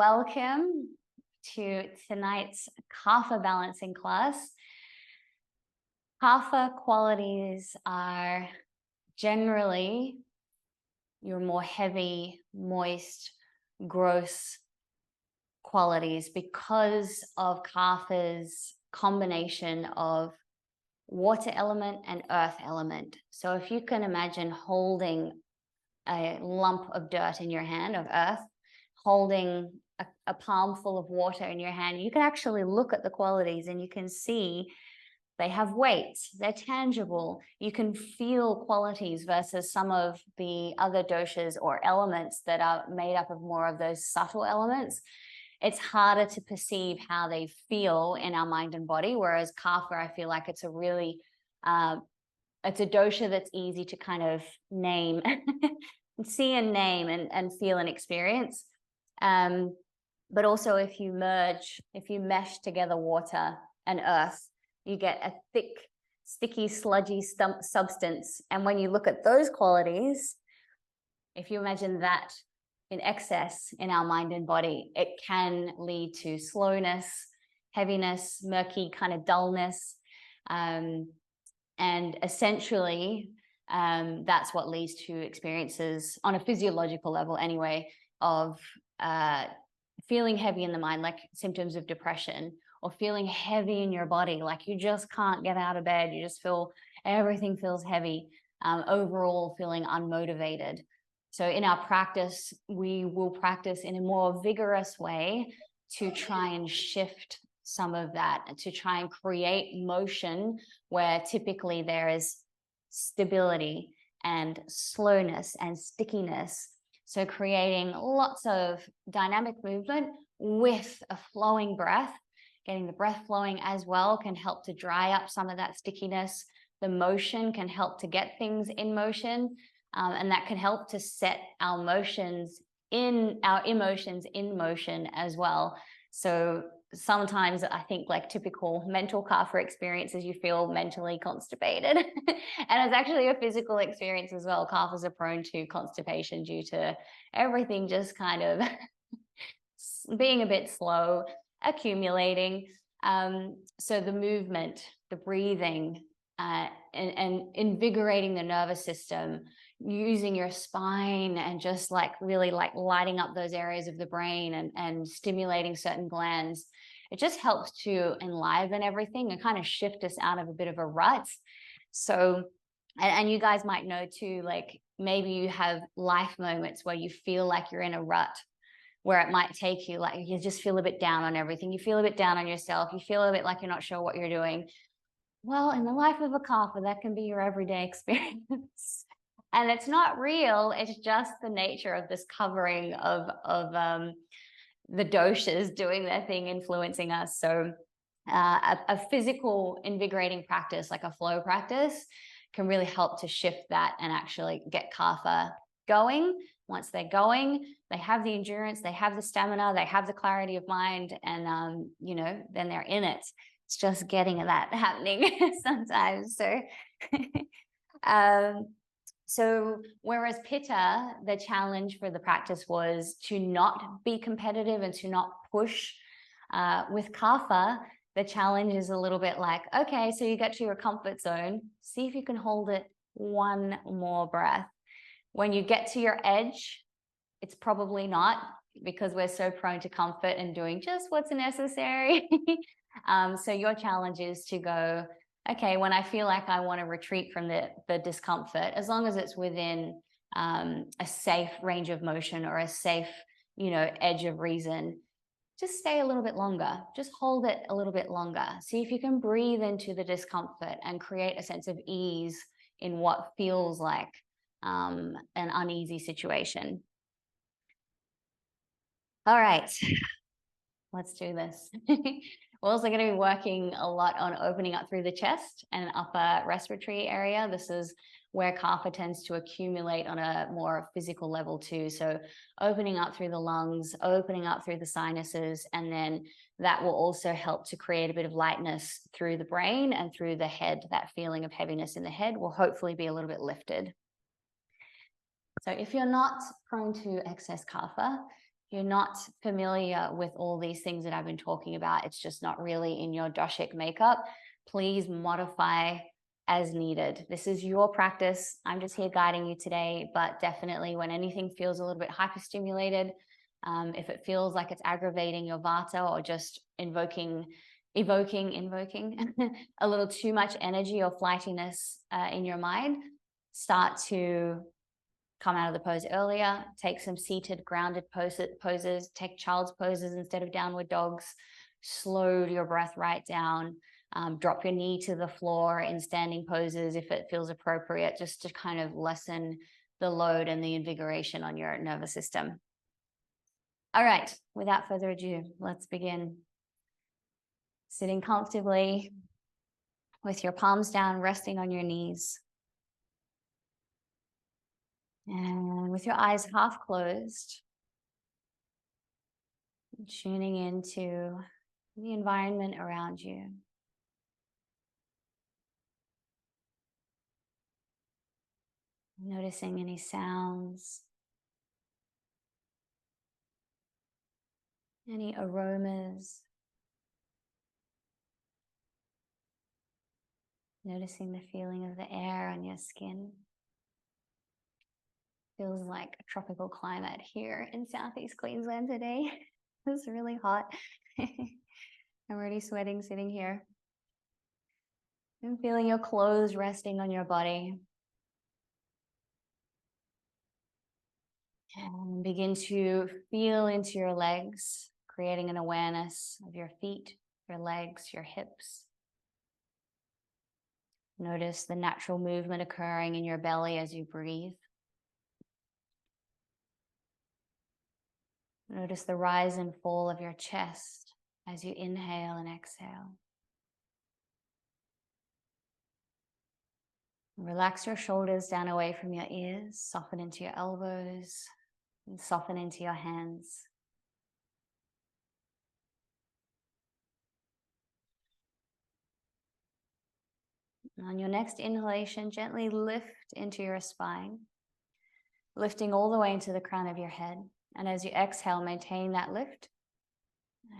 Welcome to tonight's Kapha Balancing class. Kapha qualities are generally your more heavy, moist, gross qualities because of Kapha's combination of water element and earth element. So if you can imagine holding a lump of dirt in your hand, of earth, holding a palm full of water in your hand, you can actually look at the qualities and you can see they have weight, they're tangible. You can feel qualities versus some of the other doshas or elements that are made up of more of those subtle elements. It's harder to perceive how they feel in our mind and body, whereas Kapha, I feel like it's a really, it's a dosha that's easy to kind of name, see and name and feel and experience. But also if you mesh together water and earth, you get a thick, sticky, sludgy substance. And when you look at those qualities, if you imagine that in excess in our mind and body, it can lead to slowness, heaviness, murky kind of dullness. And essentially, that's what leads to experiences on a physiological level anyway, of feeling heavy in the mind, like symptoms of depression, or feeling heavy in your body, like you just can't get out of bed. You just feel everything feels heavy, overall feeling unmotivated. So in our practice, we will practice in a more vigorous way to try and shift some of that, and to try and create motion where typically there is stability and slowness and stickiness. So creating lots of dynamic movement with a flowing breath, getting the breath flowing as well can help to dry up some of that stickiness. The motion can help to get things in motion, and that can help to set our emotions in motion as well. So sometimes I think like typical mental Kapha experiences, you feel mentally constipated. And it's actually a physical experience as well. Kaphas are prone to constipation due to everything just kind of being a bit slow, accumulating. So the movement, the breathing, and invigorating the nervous system, using your spine and just like really like lighting up those areas of the brain and stimulating certain glands. It just helps to enliven everything and kind of shift us out of a bit of a rut. So, and you guys might know too, like maybe you have life moments where you feel like you're in a rut, where it might take you, like you just feel a bit down on everything. You feel a bit down on yourself. You feel a bit like you're not sure what you're doing. Well, in the life of a Kapha, that can be your everyday experience. And it's not real. It's just the nature of this covering of the doshas doing their thing, influencing us. So a physical invigorating practice, like a flow practice, can really help to shift that and actually get Kapha going. Once they're going, they have the endurance, they have the stamina, they have the clarity of mind, and then they're in it. It's just getting that happening sometimes. So whereas Pitta, the challenge for the practice was to not be competitive and to not push. With Kapha, the challenge is a little bit like, okay, so you get to your comfort zone, see if you can hold it one more breath. When you get to your edge, it's probably not, because we're so prone to comfort and doing just what's necessary. So your challenge is to go, okay, when I feel like I want to retreat from the discomfort, as long as it's within a safe range of motion or a safe, edge of reason, just stay a little bit longer. Just hold it a little bit longer. See if you can breathe into the discomfort and create a sense of ease in what feels like an uneasy situation. All right, let's do this. We're also going to be working a lot on opening up through the chest and upper respiratory area. This is where Kapha tends to accumulate on a more physical level too. So opening up through the lungs, opening up through the sinuses, and then that will also help to create a bit of lightness through the brain and through the head. That feeling of heaviness in the head will hopefully be a little bit lifted. So if you're not prone to excess Kapha, you're not familiar with all these things that I've been talking about, it's just not really in your doshic makeup, please modify as needed. This is your practice. I'm just here guiding you today, but definitely when anything feels a little bit hyperstimulated, if it feels like it's aggravating your vata or just evoking a little too much energy or flightiness in your mind, start to come out of the pose earlier, take some seated, grounded poses, take child's poses instead of downward dogs, slow your breath right down, drop your knee to the floor in standing poses if it feels appropriate, just to kind of lessen the load and the invigoration on your nervous system. All right, without further ado, let's begin. Sitting comfortably with your palms down, resting on your knees. And with your eyes half closed, tuning into the environment around you. Noticing any sounds, any aromas. Noticing the feeling of the air on your skin. Feels like a tropical climate here in Southeast Queensland today. It's really hot. I'm already sweating sitting here. And feeling your clothes resting on your body. And begin to feel into your legs, creating an awareness of your feet, your legs, your hips. Notice the natural movement occurring in your belly as you breathe. Notice the rise and fall of your chest as you inhale and exhale. Relax your shoulders down away from your ears, soften into your elbows, and soften into your hands. On your next inhalation, gently lift into your spine, lifting all the way into the crown of your head. And as you exhale, maintain that lift.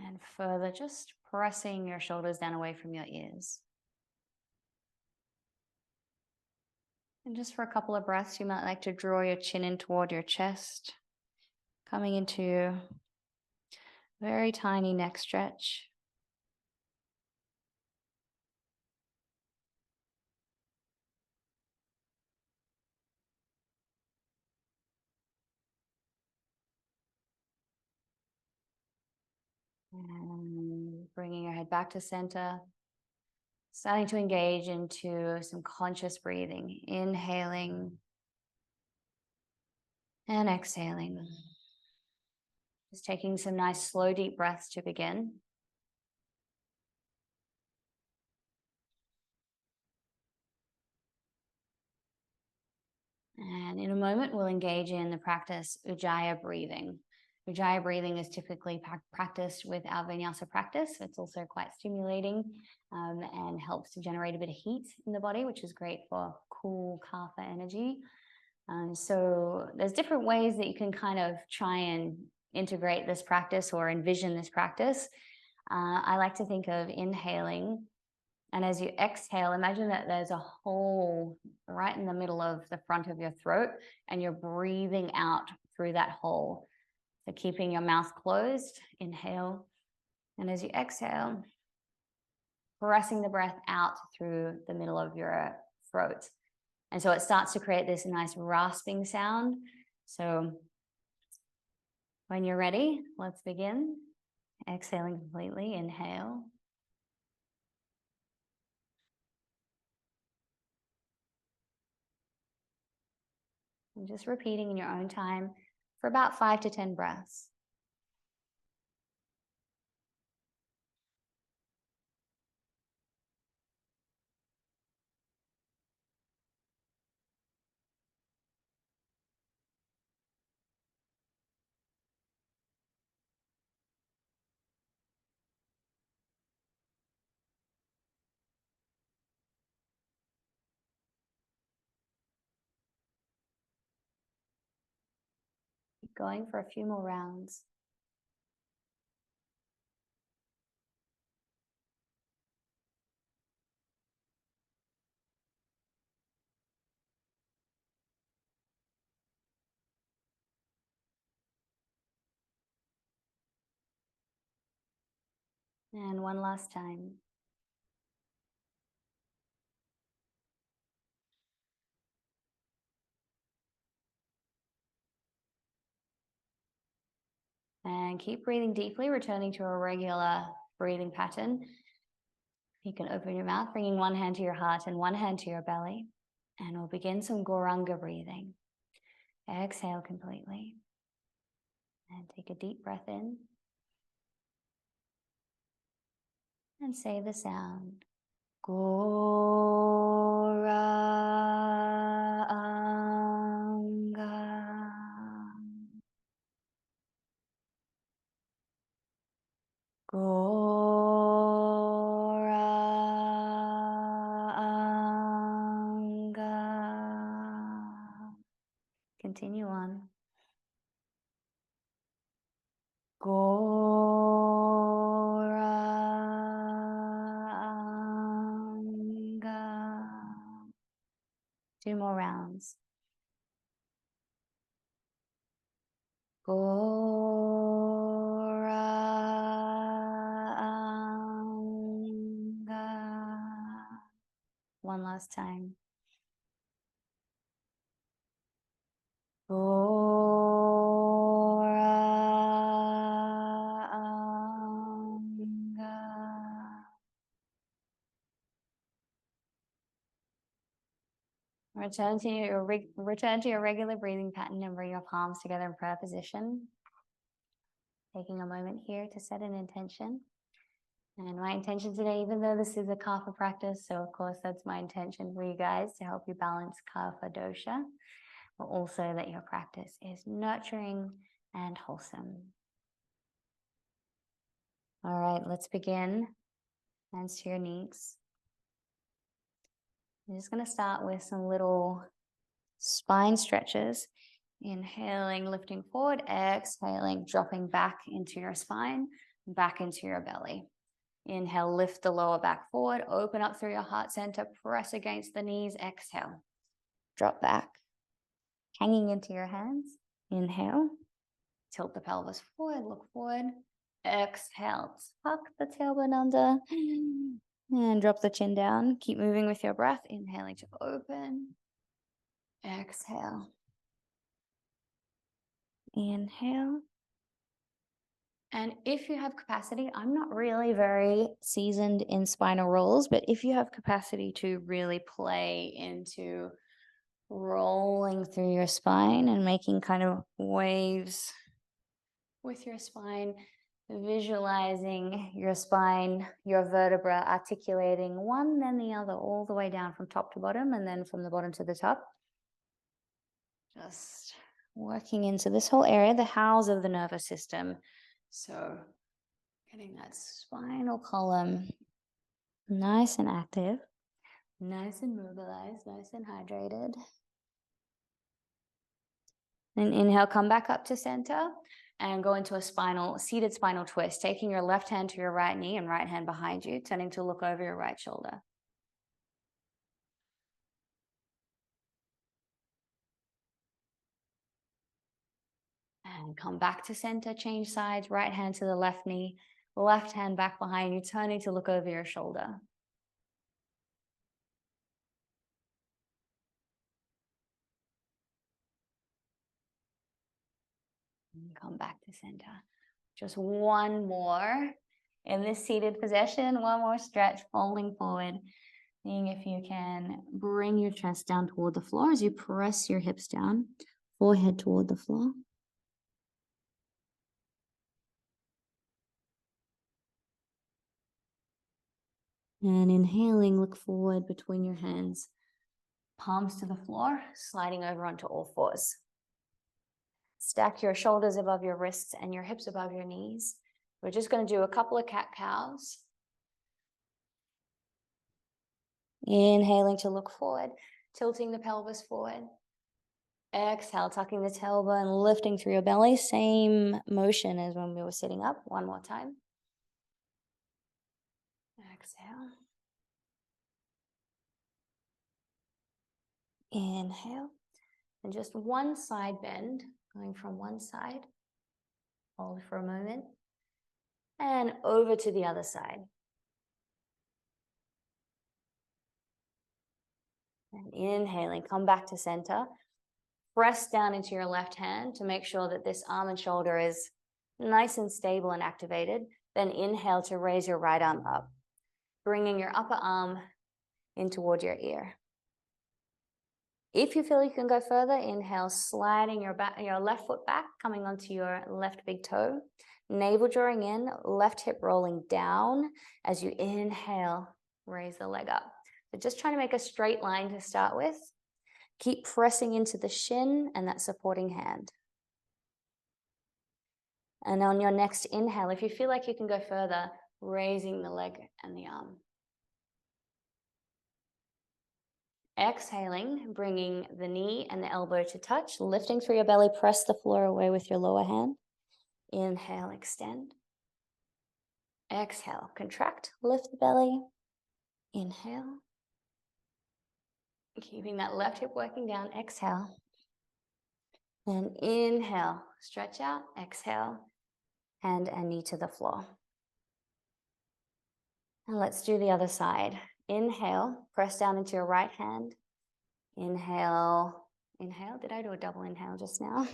And further, just pressing your shoulders down away from your ears. And just for a couple of breaths, you might like to draw your chin in toward your chest, coming into a very tiny neck stretch. And bringing your head back to center, starting to engage into some conscious breathing, inhaling and exhaling. Just taking some nice slow deep breaths to begin. And in a moment, we'll engage in the practice Ujjayi breathing. Ujjayi breathing is typically practiced with our vinyasa practice. It's also quite stimulating and helps to generate a bit of heat in the body, which is great for cool kapha energy. So there's different ways that you can kind of try and integrate this practice or envision this practice. I like to think of inhaling, and as you exhale, imagine that there's a hole right in the middle of the front of your throat, and you're breathing out through that hole. So keeping your mouth closed, inhale, and as you exhale, pressing the breath out through the middle of your throat. And so it starts to create this nice rasping sound. So when you're ready, let's begin. Exhaling completely, inhale. And just repeating in your own time for about 5 to 10 breaths. Keep going for a few more rounds. And one last time. And keep breathing deeply, returning to a regular breathing pattern. You can open your mouth, bringing one hand to your heart and one hand to your belly. And we'll begin some Goranga breathing. Exhale completely. And take a deep breath in. And say the sound. Goranga. Goranga. Continue on. Goranga. 2 more rounds. Goranga. One last time. Goranga. Return to your regular breathing pattern and bring your palms together in prayer position. Taking a moment here to set an intention. And my intention today, even though this is a Kapha practice, so of course that's my intention for you guys to help you balance Kapha dosha, but also that your practice is nurturing and wholesome. All right, let's begin. Hands to your knees. I'm just going to start with some little spine stretches. Inhaling, lifting forward, exhaling, dropping back into your spine, back into your belly. Inhale, lift the lower back forward, open up through your heart center, press against the knees, exhale. Drop back, hanging into your hands. Inhale, tilt the pelvis forward, look forward. Exhale, tuck the tailbone under and drop the chin down. Keep moving with your breath, inhaling to open. Exhale. Inhale. And if you have capacity, I'm not really very seasoned in spinal rolls, but if you have capacity to really play into rolling through your spine and making kind of waves with your spine, visualizing your spine, your vertebra articulating one, then the other, all the way down from top to bottom, and then from the bottom to the top. Just working into this whole area, the house of the nervous system. So getting that spinal column nice and active, nice and mobilized, nice and hydrated. Then inhale, come back up to center and go into a seated spinal twist, taking your left hand to your right knee and right hand behind you, turning to look over your right shoulder. And come back to center, change sides, right hand to the left knee, left hand back behind you, turning to look over your shoulder. And come back to center. Just one more in this seated position, one more stretch, folding forward. Seeing if you can bring your chest down toward the floor as you press your hips down, forehead toward the floor. And inhaling, look forward between your hands, palms to the floor, sliding over onto all fours. Stack your shoulders above your wrists and your hips above your knees. We're just going to do a couple of cat-cows. Inhaling to look forward, tilting the pelvis forward. Exhale, tucking the tailbone, lifting through your belly. Same motion as when we were sitting up. One more time. Exhale. Inhale. And just one side bend, going from one side. Hold for a moment. And over to the other side. And inhaling, come back to center. Press down into your left hand to make sure that this arm and shoulder is nice and stable and activated. Then inhale to raise your right arm up, bringing your upper arm in toward your ear. If you feel you can go further, inhale, sliding your left foot back, coming onto your left big toe. Navel drawing in, left hip rolling down. As you inhale, raise the leg up. So just trying to make a straight line to start with. Keep pressing into the shin and that supporting hand. And on your next inhale, if you feel like you can go further, raising the leg and the arm. Exhaling, bringing the knee and the elbow to touch, lifting through your belly, press the floor away with your lower hand. Inhale, extend. Exhale, contract, lift the belly. Inhale. Keeping that left hip working down, exhale. And inhale, stretch out, exhale, hand and knee to the floor. And let's do the other side. Inhale, press down into your right hand. Inhale, inhale. Did I do a double inhale just now?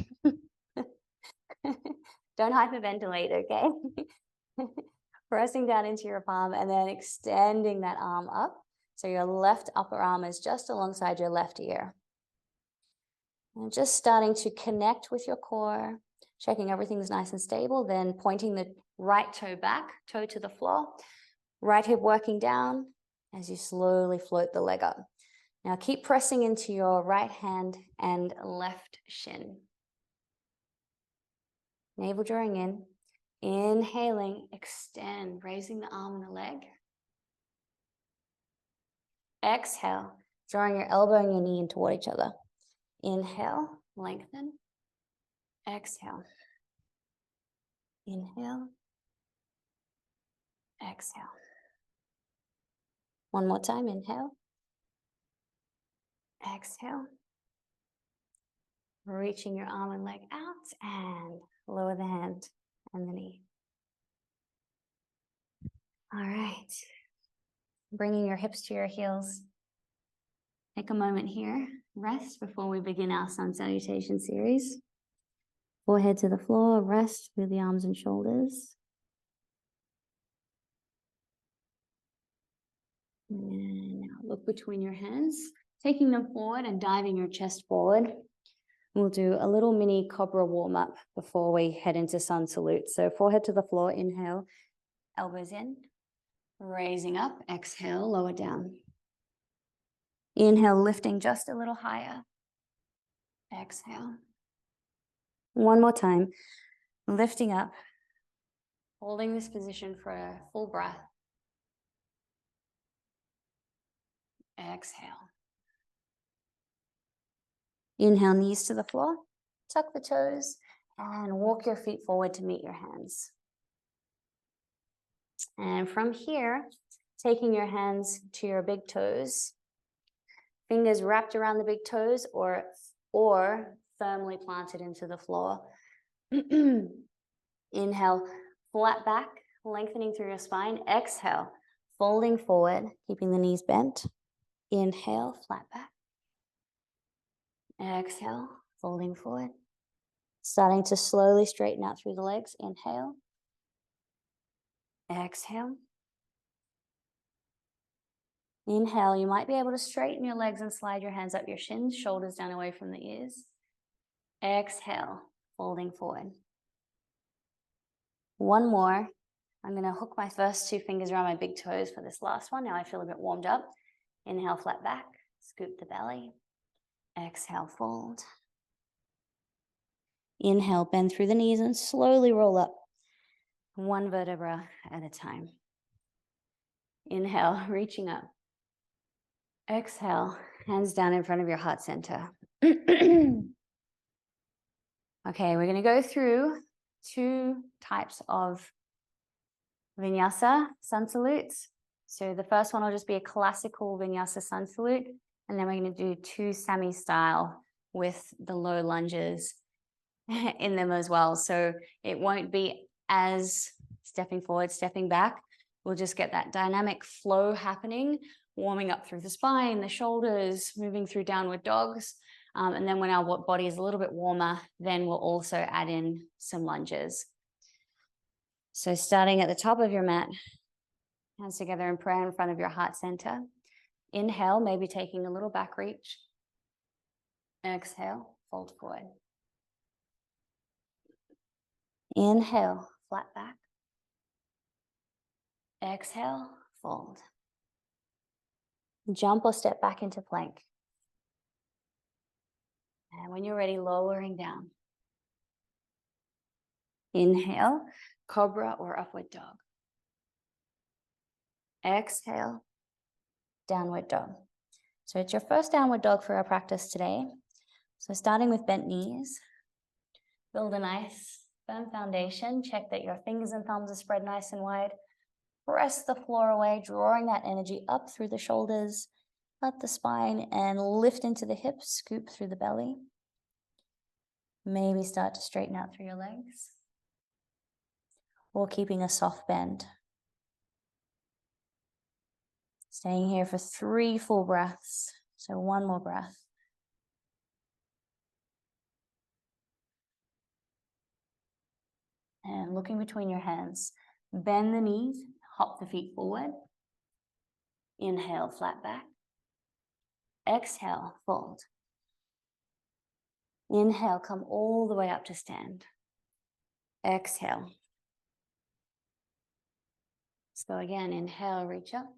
Don't hyperventilate, okay? Pressing down into your palm and then extending that arm up. So your left upper arm is just alongside your left ear. And just starting to connect with your core, checking everything's nice and stable, then pointing the right toe back, toe to the floor, right hip working down as you slowly float the leg up. Now keep pressing into your right hand and left shin. Navel drawing in, inhaling, extend, raising the arm and the leg. Exhale, drawing your elbow and your knee in toward each other. Inhale, lengthen. Exhale. Inhale. Exhale. One more time, inhale. Exhale. Reaching your arm and leg out and lower the hand and the knee. All right. Bringing your hips to your heels. Take a moment here, rest before we begin our sun salutation series. Forehead to the floor, rest with the arms and shoulders. And now look between your hands, taking them forward and diving your chest forward. We'll do a little mini cobra warm-up before we head into sun salute. So forehead to the floor, inhale, elbows in, raising up, exhale, lower down. Inhale, lifting just a little higher. Exhale. One more time, lifting up, holding this position for a full breath. Exhale. Inhale, knees to the floor, tuck the toes, and walk your feet forward to meet your hands. And from here, taking your hands to your big toes, fingers wrapped around the big toes or firmly planted into the floor. Inhale, flat back, lengthening through your spine. Exhale, folding forward, keeping the knees bent. Inhale, flat back. Exhale, folding forward. Starting to slowly straighten out through the legs. Inhale. Exhale. Inhale, you might be able to straighten your legs and slide your hands up your shins, shoulders down away from the ears. Exhale, folding forward. One more. I'm going to hook my first two fingers around my big toes for this last one. Now I feel a bit warmed up. Inhale, flat back, scoop the belly. Exhale, fold. Inhale, bend through the knees and slowly roll up, one vertebra at a time. Inhale, reaching up. Exhale, hands down in front of your heart center. Okay, we're going to go through two types of vinyasa sun salutes. So the first one will just be a classical vinyasa sun salute, and then we're going to do two Sami style with the low lunges in them as well. So it won't be as stepping forward, stepping back. We'll just get that dynamic flow happening, warming up through the spine, the shoulders, moving through downward dogs. And then when our body is a little bit warmer, then we'll also add in some lunges. So starting at the top of your mat, hands together in prayer in front of your heart center. Inhale, maybe taking a little back reach. Exhale, fold forward. Inhale, flat back. Exhale, fold. Jump or step back into plank. And when you're ready, lowering down. Inhale, cobra or upward dog. Exhale, downward dog. So it's your first downward dog for our practice today. So starting with bent knees, build a nice firm foundation. Check that your fingers and thumbs are spread nice and wide. Press the floor away, drawing that energy up through the shoulders, up the spine, and lift into the hips, scoop through the belly. Maybe start to straighten out through your legs, or keeping a soft bend. Staying here for 3 full breaths. So 1 more breath. And looking between your hands, bend the knees, hop the feet forward. Inhale, flat back. Exhale, fold. Inhale, come all the way up to stand. Exhale. Let's go again. Inhale, reach up.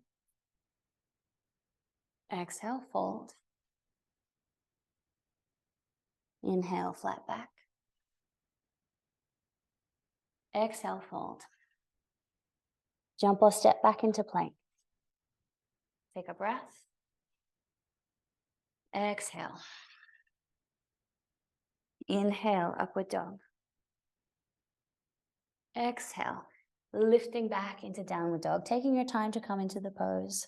Exhale, fold. Inhale, flat back. Exhale, fold. Jump or step back into plank. Take a breath. Exhale. Inhale, upward dog. Exhale, lifting back into downward dog, taking your time to come into the pose,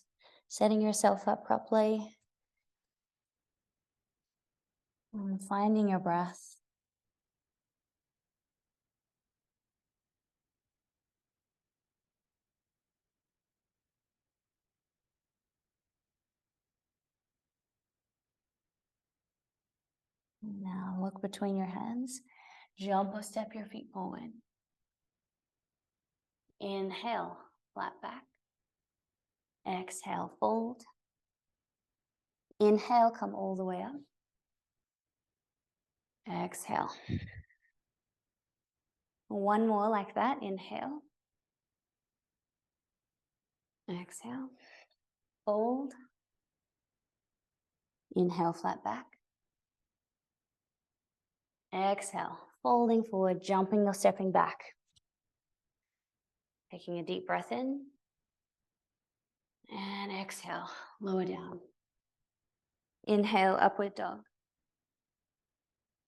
setting yourself up properly, and finding your breath. Now look between your hands, jump or step your feet forward. Inhale, flat back. Exhale, fold. Inhale, come all the way up. Exhale. 1 more like that. Inhale. Exhale. Fold. Inhale, flat back. Exhale, folding forward, jumping or stepping back. Taking a deep breath in. And exhale, lower down. Inhale, upward dog.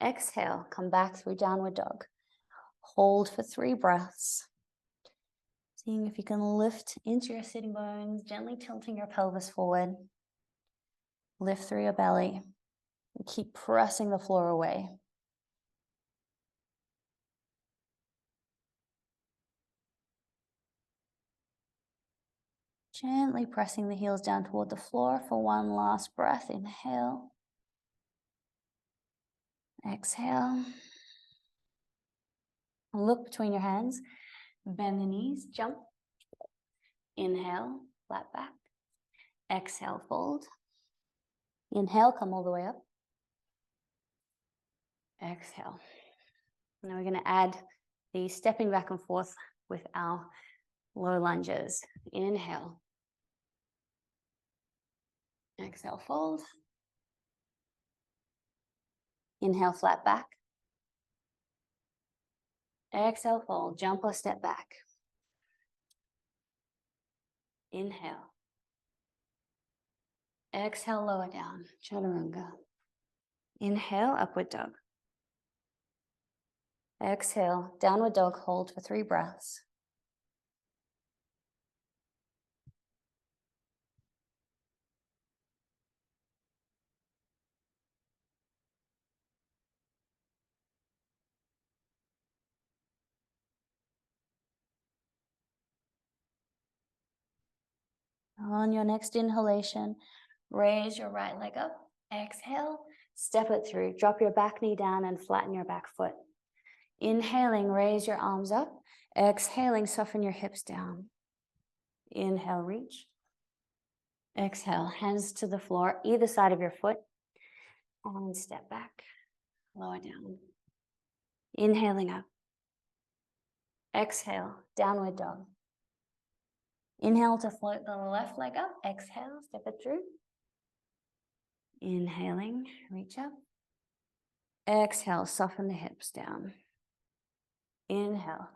Exhale, come back through downward dog. Hold for 3 breaths. Seeing if you can lift into your sitting bones, gently tilting your pelvis forward. Lift through your belly. And keep pressing the floor away. Gently pressing the heels down toward the floor for 1 last breath. Inhale. Exhale. Look between your hands. Bend the knees. Jump. Inhale. Flat back. Exhale. Fold. Inhale. Come all the way up. Exhale. Now we're going to add the stepping back and forth with our low lunges. Inhale. Exhale, fold. Inhale, flat back. Exhale, fold. Jump or step back. Inhale. Exhale, lower down. Chaturanga. Inhale, upward dog. Exhale, downward dog. Hold for 3 breaths. On your next inhalation, raise your right leg up. Exhale, step it through. Drop your back knee down and flatten your back foot. Inhaling, raise your arms up. Exhaling, soften your hips down. Inhale, reach. Exhale, hands to the floor, either side of your foot. And step back, lower down. Inhaling up. Exhale, downward dog. Inhale to float the left leg up. Exhale, step it through. Inhaling, reach up. Exhale, soften the hips down. Inhale.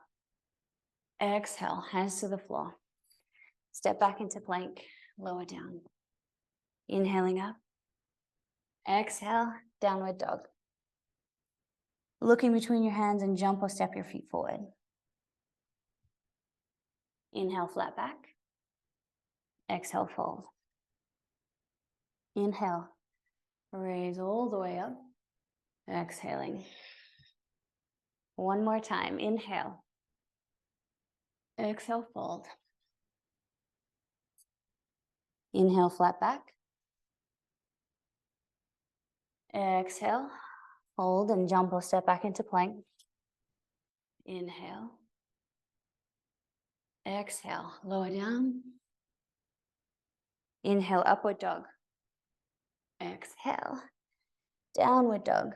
Exhale, hands to the floor. Step back into plank, lower down. Inhaling up. Exhale, downward dog. Looking between your hands and jump or step your feet forward. Inhale, flat back. Exhale, fold. Inhale, raise all the way up. Exhaling. One more time. Inhale. Exhale, fold. Inhale, flat back. Exhale, hold and jump or step back into plank. Inhale. Exhale, lower down. Inhale, upward dog. Exhale, downward dog.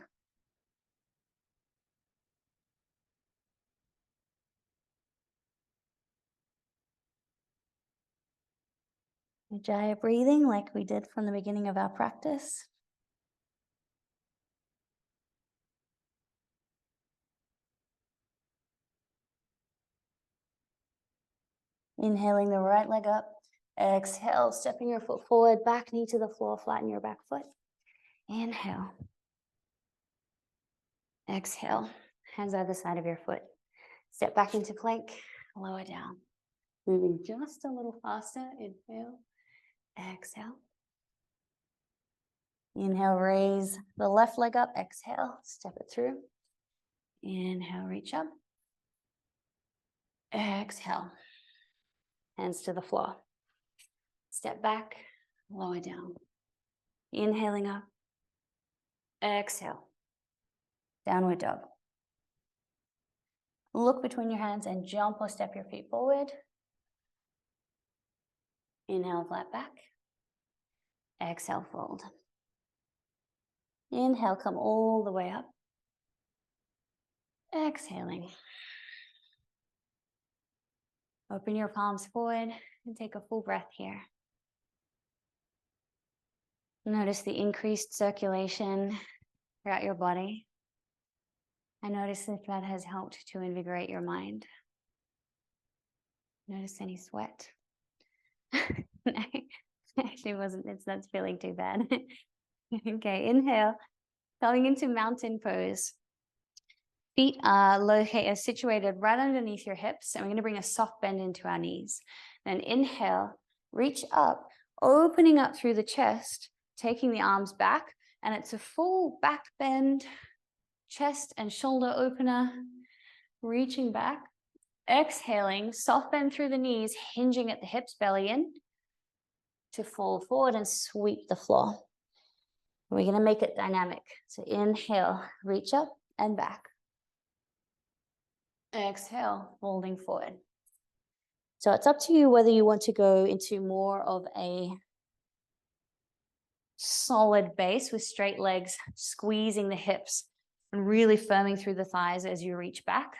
Ujjayi breathing like we did from the beginning of our practice. Inhaling the right leg up. Exhale, stepping your foot forward, back knee to the floor, flatten your back foot. Inhale. Exhale, hands either side of your foot. Step back into plank, lower down. Moving just a little faster. Inhale, exhale. Inhale, raise the left leg up. Exhale, step it through. Inhale, reach up. Exhale, hands to the floor. Step back, lower down. Inhaling up. Exhale, downward dog. Look between your hands and jump or step your feet forward. Inhale, flat back. Exhale, fold. Inhale, come all the way up. Exhaling. Open your palms forward and take a full breath here. Notice the increased circulation throughout your body. And notice if that has helped to invigorate your mind. Notice any sweat. No, actually wasn't, it's not feeling too bad. Okay, inhale, going into mountain pose. Feet are located, situated right underneath your hips, and we're going to bring a soft bend into our knees. Then inhale, reach up, opening up through the chest, taking the arms back, and it's a full back bend, chest and shoulder opener, reaching back. Exhaling, soft bend through the knees, hinging at the hips, belly in, to fall forward and sweep the floor. We're going to make it dynamic. So inhale, reach up and back. Exhale, folding forward. So it's up to you whether you want to go into more of a solid base with straight legs, squeezing the hips and really firming through the thighs as you reach back.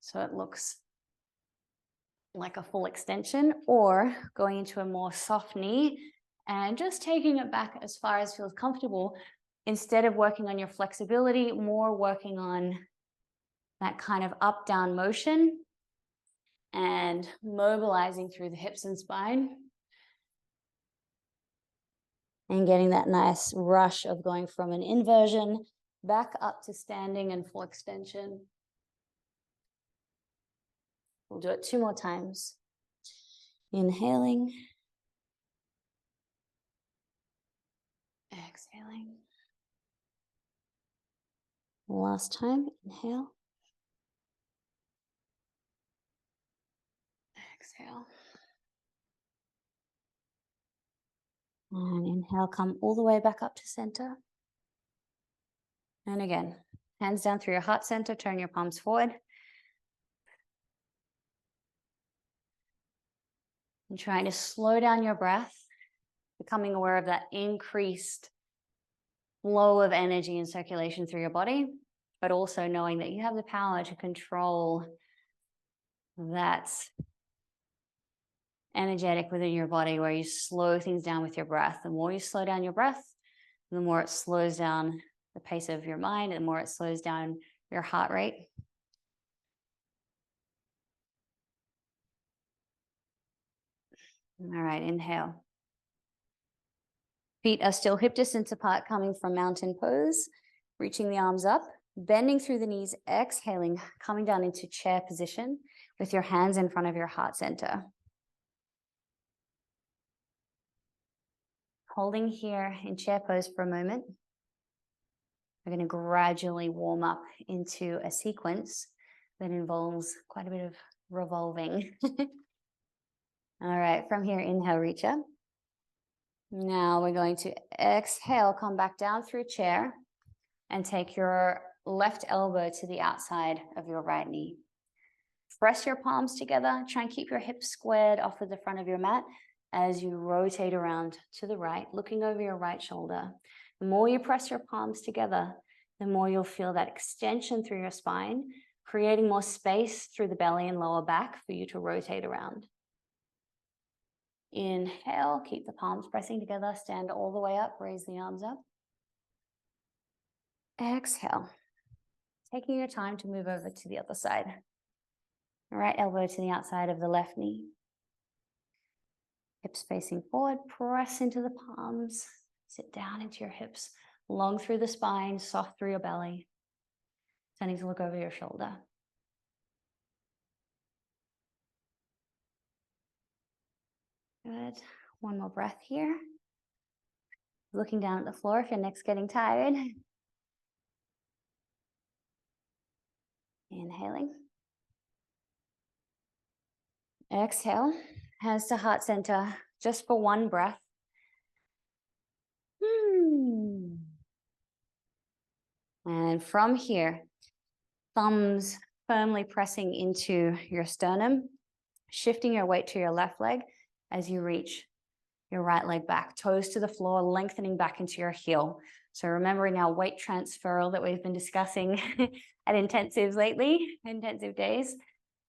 So it looks like a full extension, or going into a more soft knee and just taking it back as far as feels comfortable. Instead of working on your flexibility, more working on that kind of up-down motion and mobilizing through the hips and spine and getting that nice rush of going from an inversion back up to standing and full extension. We'll do it 2 more times. Inhaling. Exhaling. Last time, inhale. Exhale. And inhale, come all the way back up to center. And again, hands down through your heart center, turn your palms forward. And trying to slow down your breath, becoming aware of that increased flow of energy and circulation through your body, but also knowing that you have the power to control that energetic within your body where you slow things down with your breath. The more you slow down your breath, the more it slows down the pace of your mind, and the more it slows down your heart rate. All right, inhale. Feet are still hip distance apart, coming from mountain pose, reaching the arms up, bending through the knees, exhaling, coming down into chair position with your hands in front of your heart center. Holding here in chair pose for a moment. We're going to gradually warm up into a sequence that involves quite a bit of revolving. All right, from here, inhale, reach up. Now we're going to exhale, come back down through chair and take your left elbow to the outside of your right knee. Press your palms together. Try and keep your hips squared off of the front of your mat as you rotate around to the right, looking over your right shoulder. The more you press your palms together, the more you'll feel that extension through your spine, creating more space through the belly and lower back for you to rotate around. Inhale, keep the palms pressing together, stand all the way up, raise the arms up. Exhale, taking your time to move over to the other side. Right elbow to the outside of the left knee. Hips facing forward, press into the palms, sit down into your hips, long through the spine, soft through your belly. Turning to look over your shoulder. Good. One more breath here. Looking down at the floor if your neck's getting tired. Inhaling. Exhale. Hands to heart center, just for one breath. And from here, thumbs firmly pressing into your sternum, shifting your weight to your left leg as you reach your right leg back, toes to the floor, lengthening back into your heel. So remembering our weight transfer that we've been discussing at intensives lately, intensive days.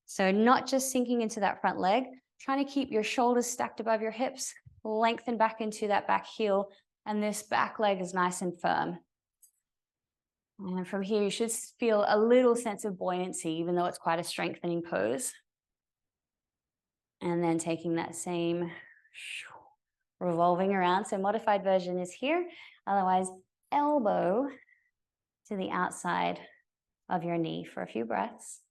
So not just sinking into that front leg, trying to keep your shoulders stacked above your hips, lengthen back into that back heel, and this back leg is nice and firm. And from here, you should feel a little sense of buoyancy, even though it's quite a strengthening pose. And then taking that same revolving around. So modified version is here. Otherwise, elbow to the outside of your knee for a few breaths.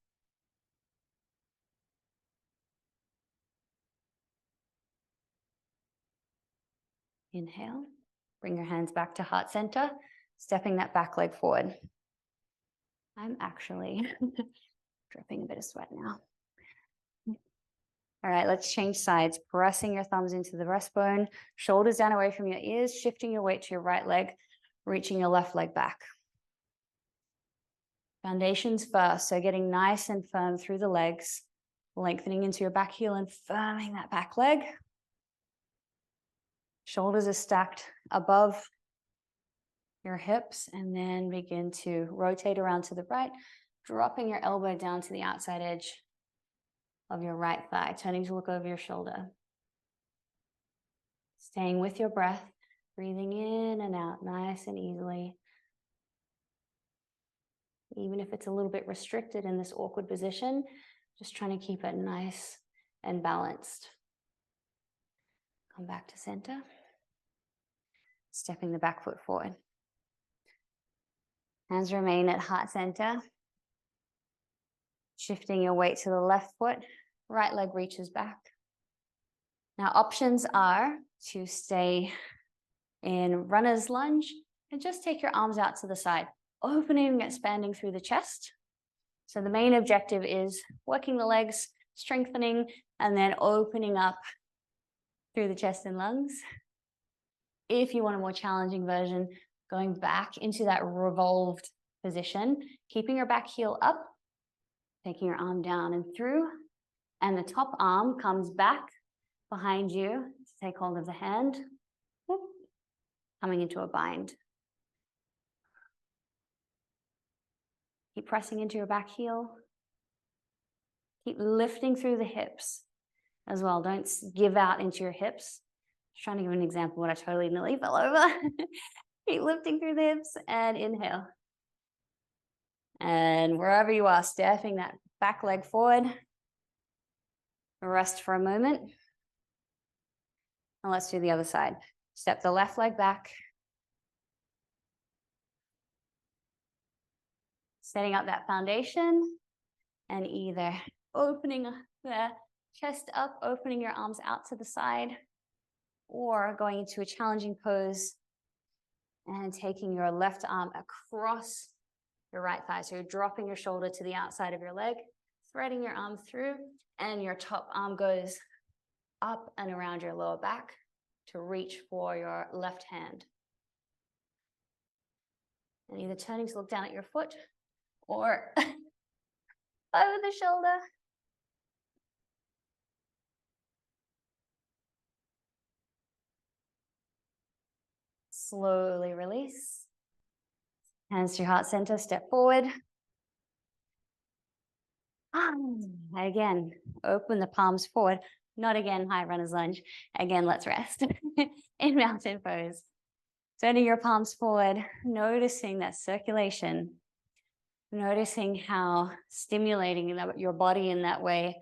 Inhale. Bring your hands back to heart center, stepping that back leg forward. I'm actually dripping a bit of sweat now. All right, let's change sides. Pressing your thumbs into the breastbone, shoulders down away from your ears, shifting your weight to your right leg, reaching your left leg back. Foundations first, so getting nice and firm through the legs, lengthening into your back heel and firming that back leg. Shoulders are stacked above your hips, and then begin to rotate around to the right, dropping your elbow down to the outside edge of your right thigh, turning to look over your shoulder. Staying with your breath, breathing in and out nice and easily. Even if it's a little bit restricted in this awkward position, just trying to keep it nice and balanced. Come back to center. Stepping the back foot forward. Hands remain at heart center. Shifting your weight to the left foot, right leg reaches back. Now options are to stay in runner's lunge and just take your arms out to the side, opening and expanding through the chest. So the main objective is working the legs, strengthening, and then opening up through the chest and lungs. if you want a more challenging version, going back into that revolved position, keeping your back heel up, taking your arm down and through, and the top arm comes back behind you to take hold of the hand, whoop, coming into a bind. Keep pressing into your back heel. Keep lifting through the hips as well. Don't give out into your hips. Just trying to give an example when I totally nearly fell over. Keep lifting through the hips and inhale. And wherever you are, stepping that back leg forward. Rest for a moment. And let's do the other side. Step the left leg back. Setting up that foundation and either opening the chest up, opening your arms out to the side, or going into a challenging pose and taking your left arm across your right thigh. So you're dropping your shoulder to the outside of your leg, threading your arm through, and your top arm goes up and around your lower back to reach for your left hand. And either turning to look down at your foot or over the shoulder. Slowly release. Hands to your heart center, step forward. Again, open the palms forward. Not again, high runner's lunge. Again, let's rest in mountain pose. Turning your palms forward, noticing that circulation, noticing how stimulating your body in that way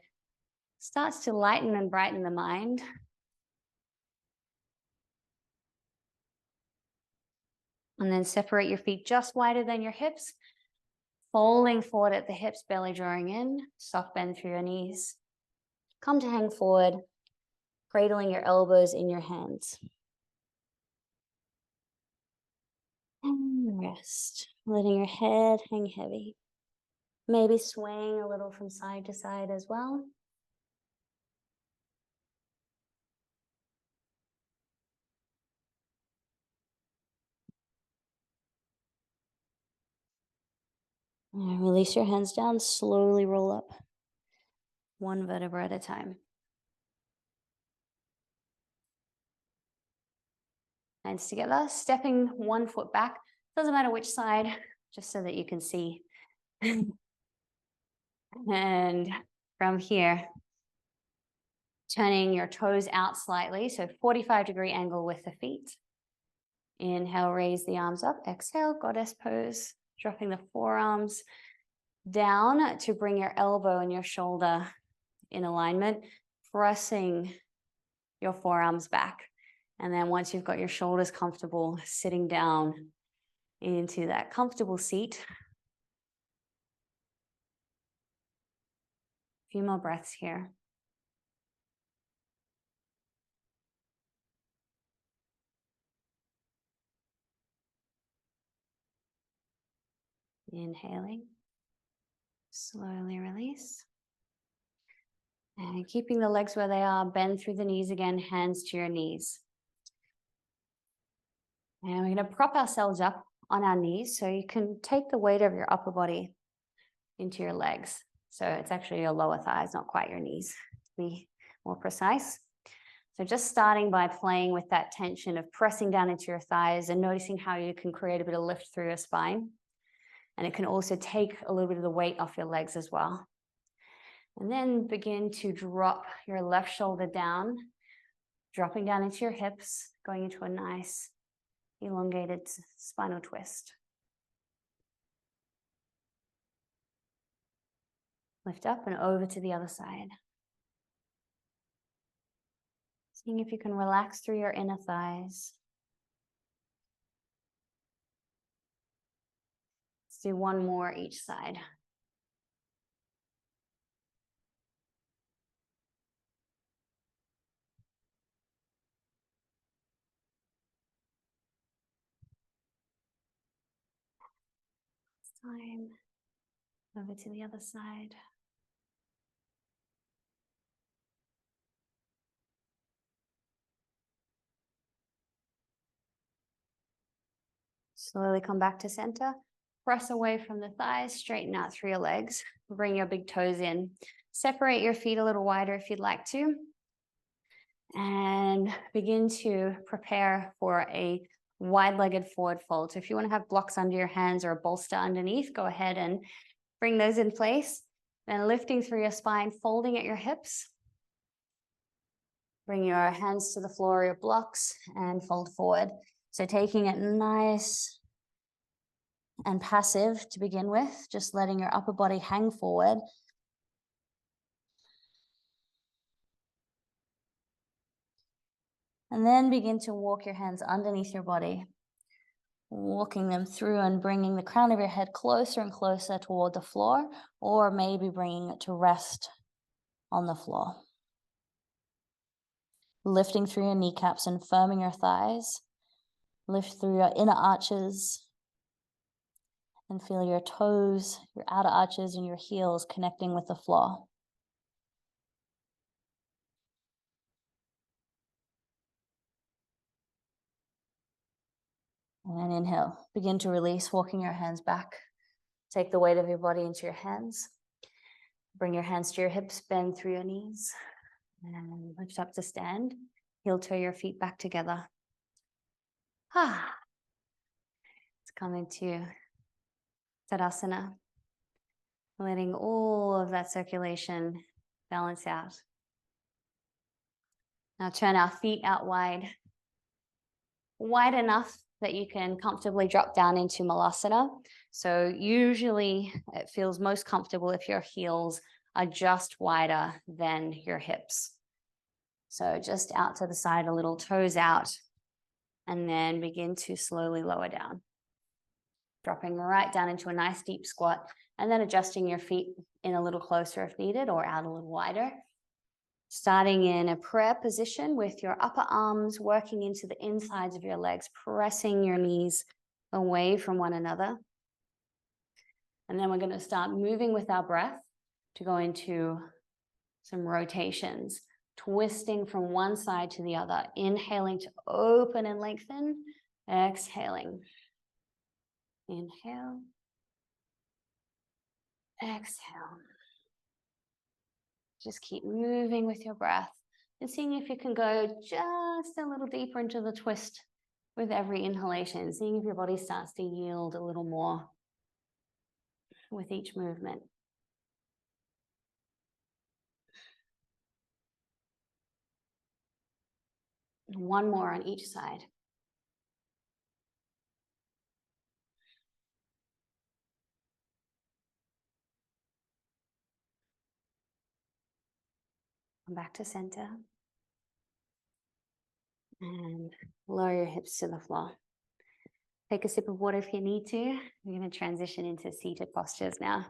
starts to lighten and brighten the mind. And then separate your feet just wider than your hips, folding forward at the hips, belly drawing in, soft bend through your knees. Come to hang forward, cradling your elbows in your hands. And rest, letting your head hang heavy. Maybe swaying a little from side to side as well. And release your hands down, slowly roll up, one vertebra at a time. Hands together, stepping one foot back. Doesn't matter which side, just so that you can see. And from here, turning your toes out slightly, so 45-degree angle with the feet. Inhale, raise the arms up. Exhale, goddess pose. Dropping the forearms down to bring your elbow and your shoulder in alignment, pressing your forearms back. And then once you've got your shoulders comfortable, sitting down into that comfortable seat. A few more breaths here. Inhaling, slowly release. And keeping the legs where they are, bend through the knees again, hands to your knees. And we're going to prop ourselves up on our knees so you can take the weight of your upper body into your legs. So it's actually your lower thighs, not quite your knees, to be more precise. So just starting by playing with that tension of pressing down into your thighs and noticing how you can create a bit of lift through your spine. And it can also take a little bit of the weight off your legs as well. And then begin to drop your left shoulder down, dropping down into your hips, going into a nice elongated spinal twist. Lift up and over to the other side. Seeing if you can relax through your inner thighs. Let's do one more each side. Time. Over to the other side. Slowly come back to center. Press away from the thighs, straighten out through your legs. Bring your big toes in. Separate your feet a little wider if you'd like to. And begin to prepare for a wide-legged forward fold. So if you want to have blocks under your hands or a bolster underneath, go ahead and bring those in place. Then lifting through your spine, folding at your hips. Bring your hands to the floor, your blocks, and fold forward. So taking it nice and passive to begin with, just letting your upper body hang forward. And then begin to walk your hands underneath your body, walking them through and bringing the crown of your head closer and closer toward the floor, or maybe bringing it to rest on the floor. Lifting through your kneecaps and firming your thighs. Lift through your inner arches and feel your toes, your outer arches, and your heels connecting with the floor. And inhale, begin to release, walking your hands back. Take the weight of your body into your hands. Bring your hands to your hips, bend through your knees, and lift up to stand. Heel toe your feet back together. Let's come into Tadasana, letting all of that circulation balance out. Now turn our feet out wide enough that you can comfortably drop down into Malasana. So usually it feels most comfortable if your heels are just wider than your hips. So just out to the side, a little, toes out, and then begin to slowly lower down. Dropping right down into a nice deep squat, and then adjusting your feet in a little closer if needed, or out a little wider. Starting in a prayer position with your upper arms working into the insides of your legs, pressing your knees away from one another. And then we're going to start moving with our breath to go into some rotations, twisting from one side to the other, inhaling to open and lengthen, exhaling. Inhale, exhale. Just keep moving with your breath and seeing if you can go just a little deeper into the twist with every inhalation, seeing if your body starts to yield a little more with each movement. One more on each side. Come back to center. And lower your hips to the floor. Take a sip of water if you need to. We're going to transition into seated postures now.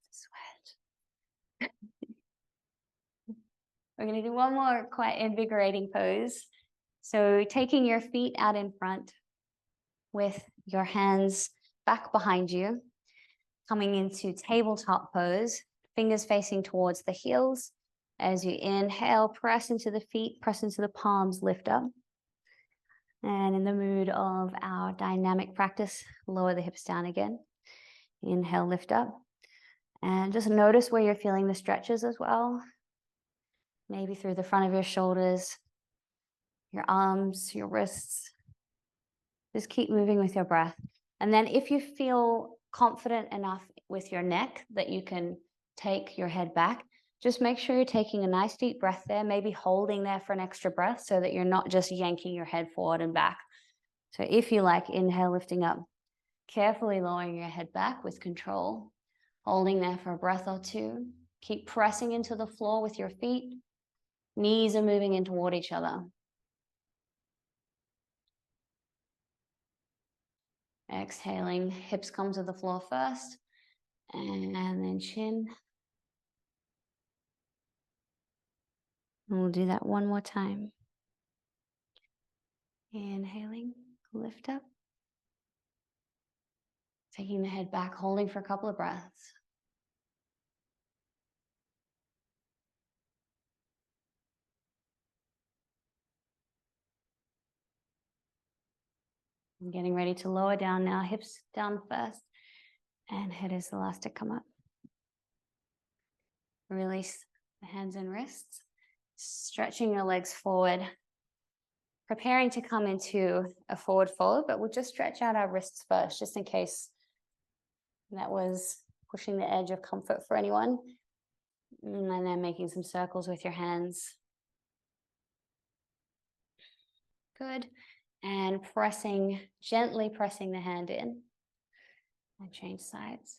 Sweat. We're going to do one more quite invigorating pose. So taking your feet out in front with your hands back behind you, coming into tabletop pose, fingers facing towards the heels. As you inhale, press into the feet, press into the palms, lift up. And in the mood of our dynamic practice, lower the hips down again. Inhale, lift up. And just notice where you're feeling the stretches as well. Maybe through the front of your shoulders, your arms, your wrists. Just keep moving with your breath. And then if you feel confident enough with your neck that you can take your head back, just make sure you're taking a nice deep breath there, maybe holding there for an extra breath so that you're not just yanking your head forward and back. So if you like, inhale, lifting up, carefully lowering your head back with control, holding there for a breath or two. Keep pressing into the floor with your feet. Knees are moving in toward each other. Exhaling, hips come to the floor first, and then chin. And we'll do that one more time. Inhaling, lift up. Taking the head back, holding for a couple of breaths. I'm getting ready to lower down now, hips down first, and head is the last to come up. Release the hands and wrists, stretching your legs forward, preparing to come into a forward fold, but we'll just stretch out our wrists first, just in case that was pushing the edge of comfort for anyone. And then making some circles with your hands. Good. And pressing, gently pressing the hand in. And change sides.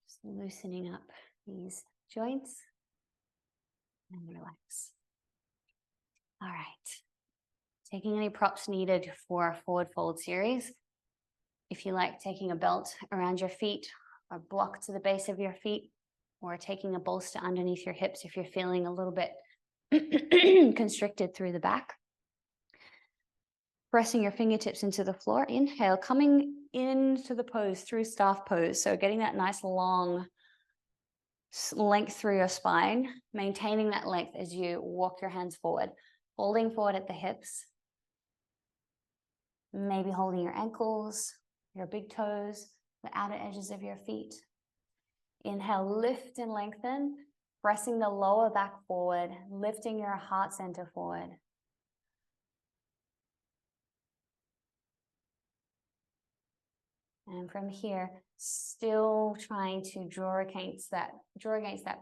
Just loosening up these joints. And relax. All right. Taking any props needed for a forward fold series. If you like taking a belt around your feet or block to the base of your feet, or taking a bolster underneath your hips if you're feeling a little bit constricted through the back. Pressing your fingertips into the floor. Inhale, coming into the pose through staff pose. So getting that nice long length through your spine, maintaining that length as you walk your hands forward, holding forward at the hips, maybe holding your ankles, your big toes, the outer edges of your feet. Inhale, lift and lengthen, pressing the lower back forward, lifting your heart center forward. And from here, still trying to draw against that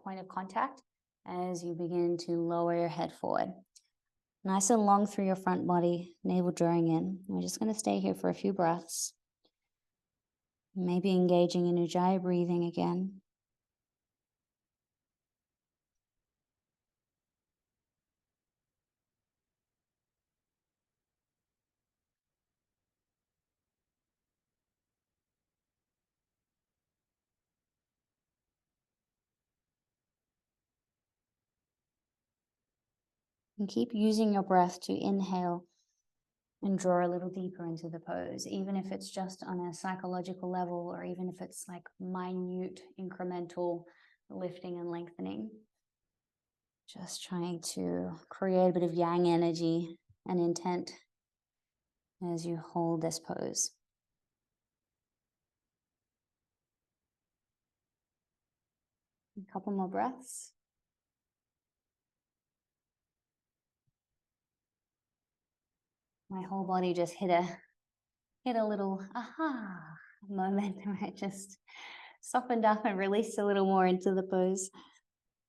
point of contact as you begin to lower your head forward. Nice and long through your front body, navel drawing in. We're just going to stay here for a few breaths. Maybe engaging in Ujjayi breathing again. And keep using your breath to inhale and draw a little deeper into the pose, even if it's just on a psychological level, or even if it's like minute incremental lifting and lengthening. Just trying to create a bit of yang energy and intent as you hold this pose. A couple more breaths. My whole body just hit a little aha moment where it just softened up and released a little more into the pose.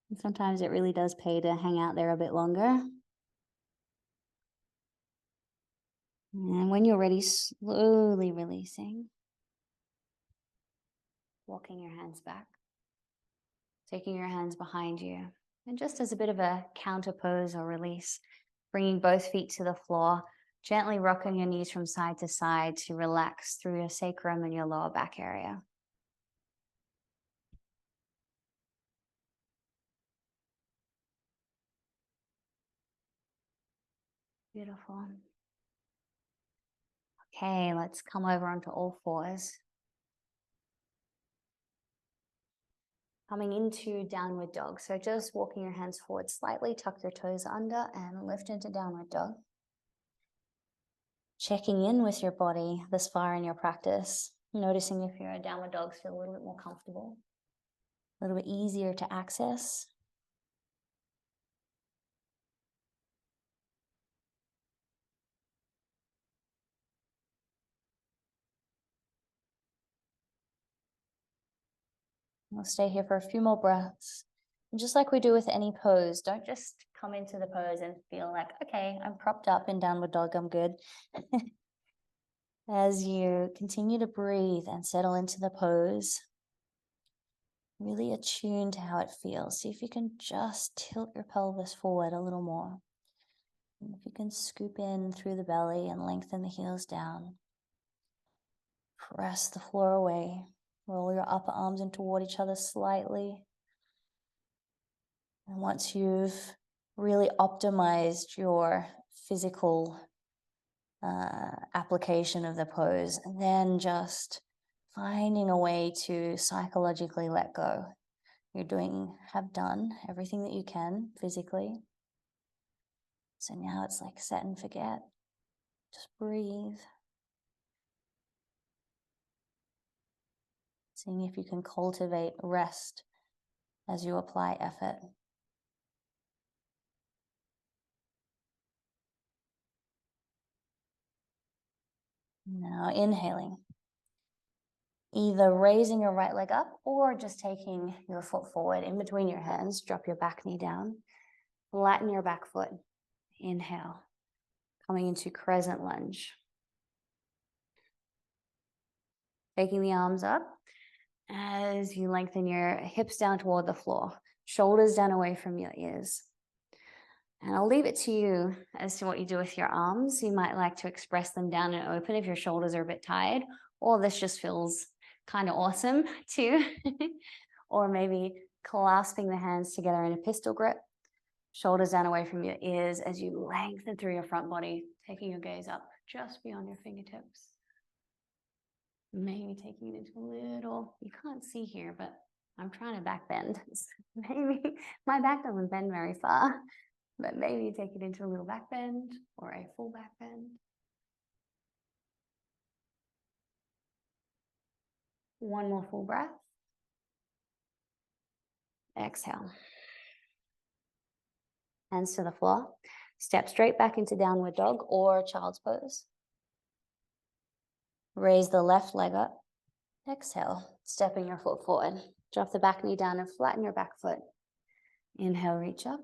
And sometimes it really does pay to hang out there a bit longer. And when you're ready, slowly releasing. Walking your hands back. Taking your hands behind you. And just as a bit of a counter pose or release, bringing both feet to the floor, gently rocking your knees from side to side to relax through your sacrum and your lower back area. Beautiful. Okay, let's come over onto all fours. Coming into downward dog. So just walking your hands forward slightly, tuck your toes under and lift into downward dog. Checking in with your body this far in your practice. Noticing if your downward dogs feel a little bit more comfortable, a little bit easier to access. We'll stay here for a few more breaths. And just like we do with any pose, don't just come into the pose and feel like, okay, I'm propped up in downward dog, I'm good. As you continue to breathe and settle into the pose, really attune to how it feels. See if you can just tilt your pelvis forward a little more. And if you can scoop in through the belly and lengthen the heels down. Press the floor away. Roll your upper arms in toward each other slightly. And once you've really optimized your physical application of the pose, then just finding a way to psychologically let go. Have done everything that you can physically. So now it's like set and forget. Just breathe. Seeing if you can cultivate rest as you apply effort. Now inhaling. Either raising your right leg up or just taking your foot forward in between your hands. Drop your back knee down. Flatten your back foot. Inhale. Coming into crescent lunge. Taking the arms up as you lengthen your hips down toward the floor. Shoulders down away from your ears. And I'll leave it to you as to what you do with your arms. You might like to express them down and open if your shoulders are a bit tired, or this just feels kind of awesome too. Or maybe clasping the hands together in a pistol grip, shoulders down away from your ears as you lengthen through your front body, taking your gaze up just beyond your fingertips. Maybe taking it into a little, you can't see here, but I'm trying to back bend. Maybe my back doesn't bend very far. But maybe you take it into a little back bend or a full back bend. One more full breath. Exhale. Hands to the floor. Step straight back into downward dog or child's pose. Raise the left leg up. Exhale, stepping your foot forward. Drop the back knee down and flatten your back foot. Inhale, reach up.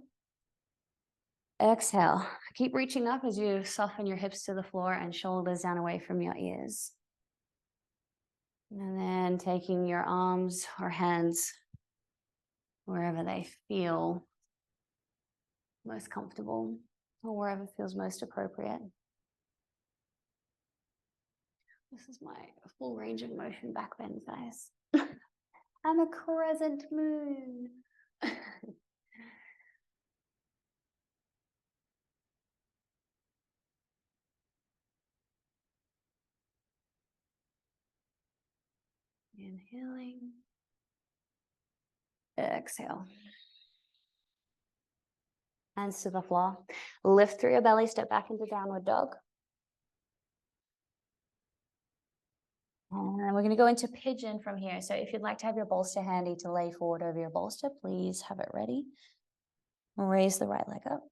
Exhale, keep reaching up as you soften your hips to the floor and shoulders down away from your ears. And then taking your arms or hands wherever they feel most comfortable or wherever feels most appropriate. This is my full range of motion back bend, guys. I'm a crescent moon. Inhaling. Exhale. Hands to the floor. Lift through your belly, step back into downward dog. And we're going to go into pigeon from here. So if you'd like to have your bolster handy to lay forward over your bolster, please have it ready. Raise the right leg up.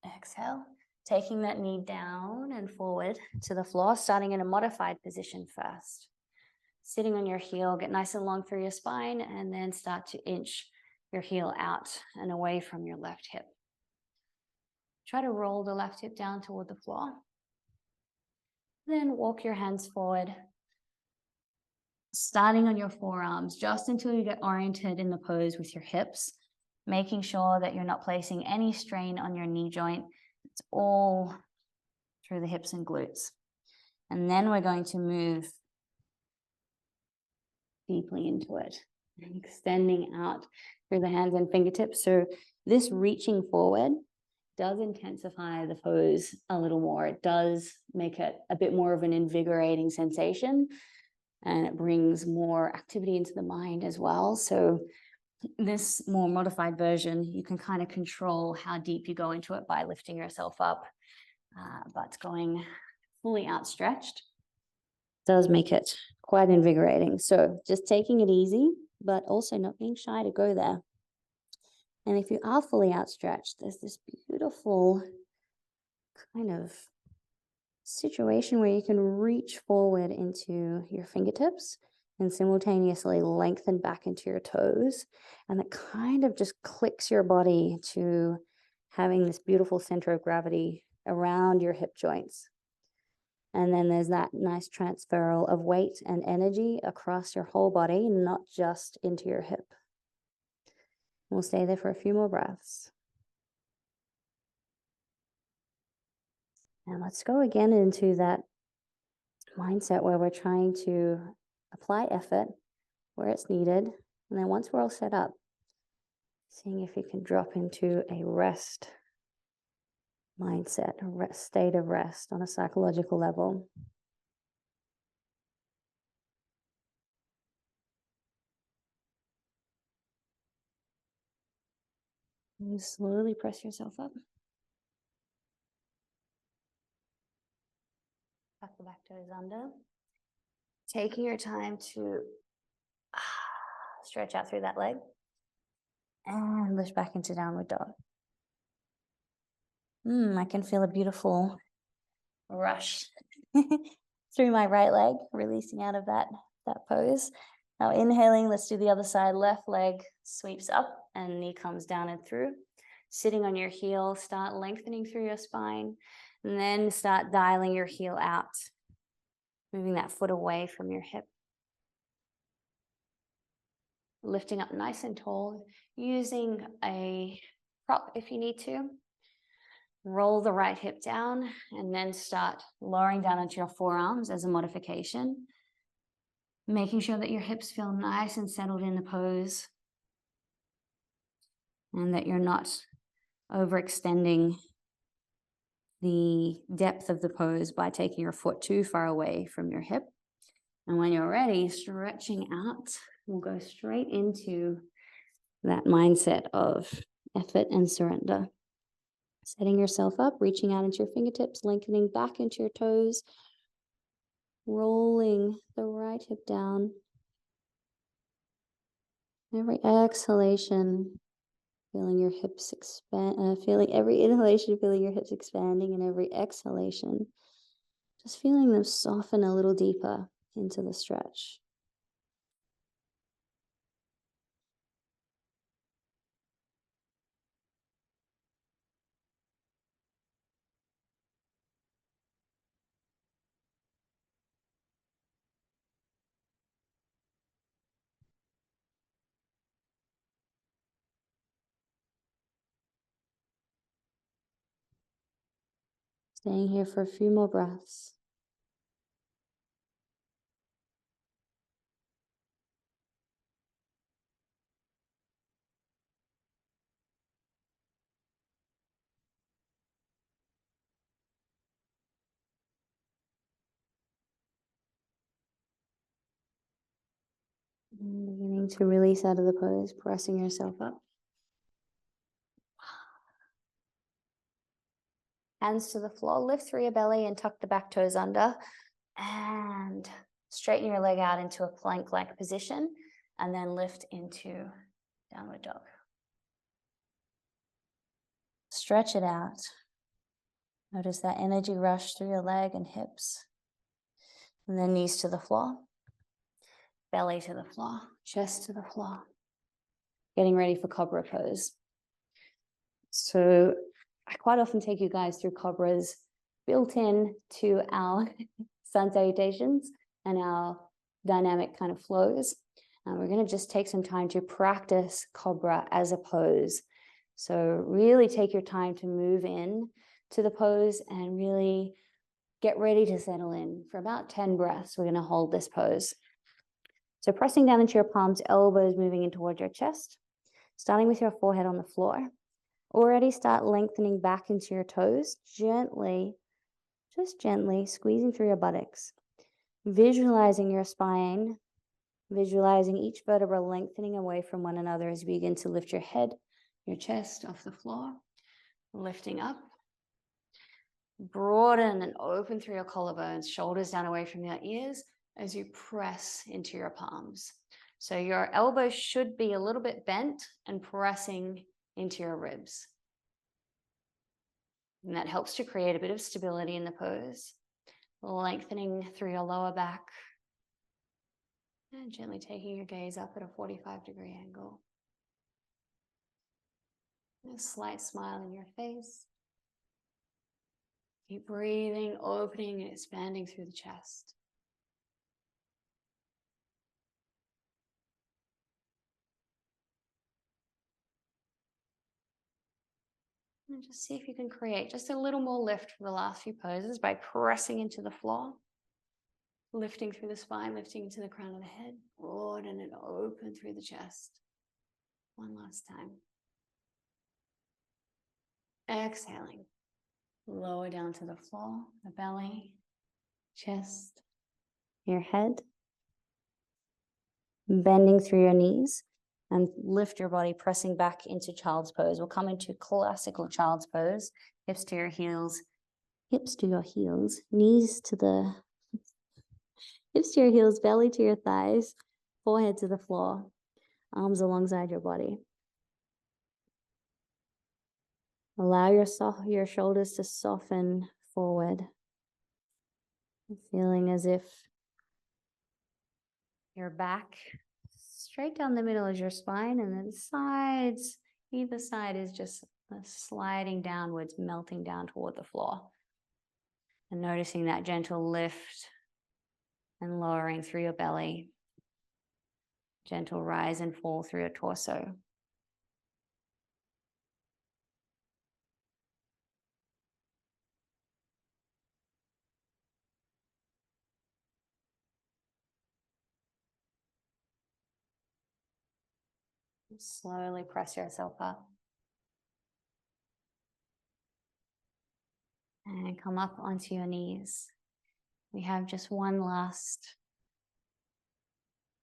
Exhale. Taking that knee down and forward to the floor, starting in a modified position first. Sitting on your heel, get nice and long through your spine, and then start to inch your heel out and away from your left hip. Try to roll the left hip down toward the floor. Then walk your hands forward, starting on your forearms, just until you get oriented in the pose with your hips, making sure that you're not placing any strain on your knee joint. It's all through the hips and glutes. And then we're going to move deeply into it, extending out through the hands and fingertips. So this reaching forward does intensify the pose a little more. It does make it a bit more of an invigorating sensation, and it brings more activity into the mind as well. So this more modified version, you can kind of control how deep you go into it by lifting yourself up, but going fully outstretched does make it quite invigorating. So just taking it easy, but also not being shy to go there. And if you are fully outstretched, there's this beautiful kind of situation where you can reach forward into your fingertips and simultaneously lengthen back into your toes. And it kind of just clicks your body to having this beautiful center of gravity around your hip joints. And then there's that nice transferal of weight and energy across your whole body, not just into your hip. We'll stay there for a few more breaths. And let's go again into that mindset where we're trying to apply effort where it's needed. And then once we're all set up, seeing if you can drop into a rest mindset, a state of rest on a psychological level. You slowly press yourself up. Tuck the back toes under. Taking your time to stretch out through that leg. And lift back into downward dog. I can feel a beautiful rush through my right leg, releasing out of that pose. Now inhaling, let's do the other side. Left leg sweeps up and knee comes down and through. Sitting on your heel, start lengthening through your spine, and then start dialing your heel out, moving that foot away from your hip. Lifting up nice and tall, using a prop if you need to. Roll the right hip down and then start lowering down onto your forearms as a modification. Making sure that your hips feel nice and settled in the pose and that you're not overextending the depth of the pose by taking your foot too far away from your hip. And when you're ready, stretching out, we'll go straight into that mindset of effort and surrender. Setting yourself up, reaching out into your fingertips, lengthening back into your toes, rolling the right hip down. Every exhalation, feeling your hips expand, feeling every inhalation, feeling your hips expanding, and every exhalation, just feeling them soften a little deeper into the stretch. Staying here for a few more breaths. And beginning to release out of the pose, pressing yourself up. Hands to the floor, lift through your belly and tuck the back toes under. And straighten your leg out into a plank-like position. And then lift into downward dog. Stretch it out. Notice that energy rush through your leg and hips. And then knees to the floor. Belly to the floor. Chest to the floor. Getting ready for cobra pose. So I quite often take you guys through cobras built in to our sun salutations and our dynamic kind of flows. And we're going to just take some time to practice cobra as a pose. So really take your time to move in to the pose and really get ready to settle in. For about 10 breaths, we're going to hold this pose. So pressing down into your palms, elbows moving in towards your chest, starting with your forehead on the floor. Already start lengthening back into your toes, gently, just gently squeezing through your buttocks. Visualizing your spine, visualizing each vertebra lengthening away from one another as you begin to lift your head, your chest off the floor, lifting up. Broaden and open through your collarbones, shoulders down away from your ears as you press into your palms. So your elbows should be a little bit bent and pressing into your ribs. And that helps to create a bit of stability in the pose. Lengthening through your lower back. And gently taking your gaze up at a 45-degree angle. A slight smile in your face. Keep breathing, opening and expanding through the chest. And just see if you can create just a little more lift for the last few poses by pressing into the floor. Lifting through the spine, lifting into the crown of the head. Broaden and open through the chest. One last time. Exhaling. Lower down to the floor, the belly, chest, your head. Bending through your knees and lift your body, pressing back into child's pose. We'll come into classical child's pose, hips to your heels, hips to your heels, knees to the hips to your heels, belly to your thighs, forehead to the floor, arms alongside your body. Allow your shoulders to soften forward, feeling as if your back straight down the middle of your spine, and then sides, either side is just sliding downwards, melting down toward the floor. And noticing that gentle lift and lowering through your belly, gentle rise and fall through your torso. Slowly press yourself up. And come up onto your knees. We have just one last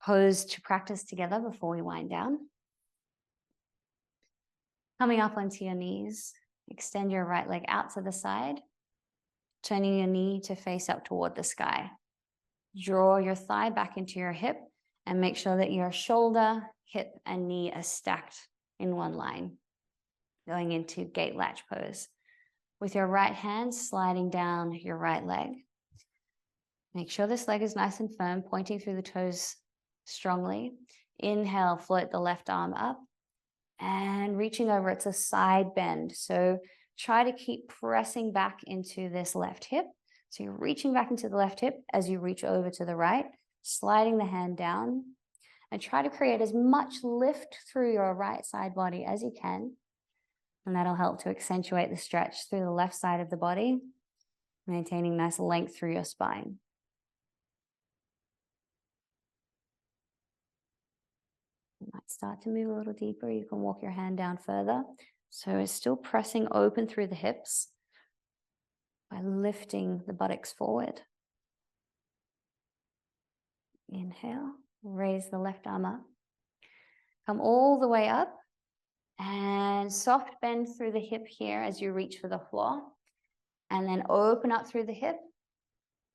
pose to practice together before we wind down. Coming up onto your knees, extend your right leg out to the side, turning your knee to face up toward the sky. Draw your thigh back into your hip and make sure that your shoulder, hip, and knee are stacked in one line, going into gate latch pose. With your right hand sliding down your right leg. Make sure this leg is nice and firm, pointing through the toes strongly. Inhale, float the left arm up and reaching over. It's a side bend. So try to keep pressing back into this left hip. So you're reaching back into the left hip as you reach over to the right, sliding the hand down, and try to create as much lift through your right side body as you can. And that'll help to accentuate the stretch through the left side of the body, maintaining nice length through your spine. You might start to move a little deeper. You can walk your hand down further. So it's still pressing open through the hips by lifting the buttocks forward. Inhale, raise the left arm up. Come all the way up and soft bend through the hip here as you reach for the floor. And then open up through the hip.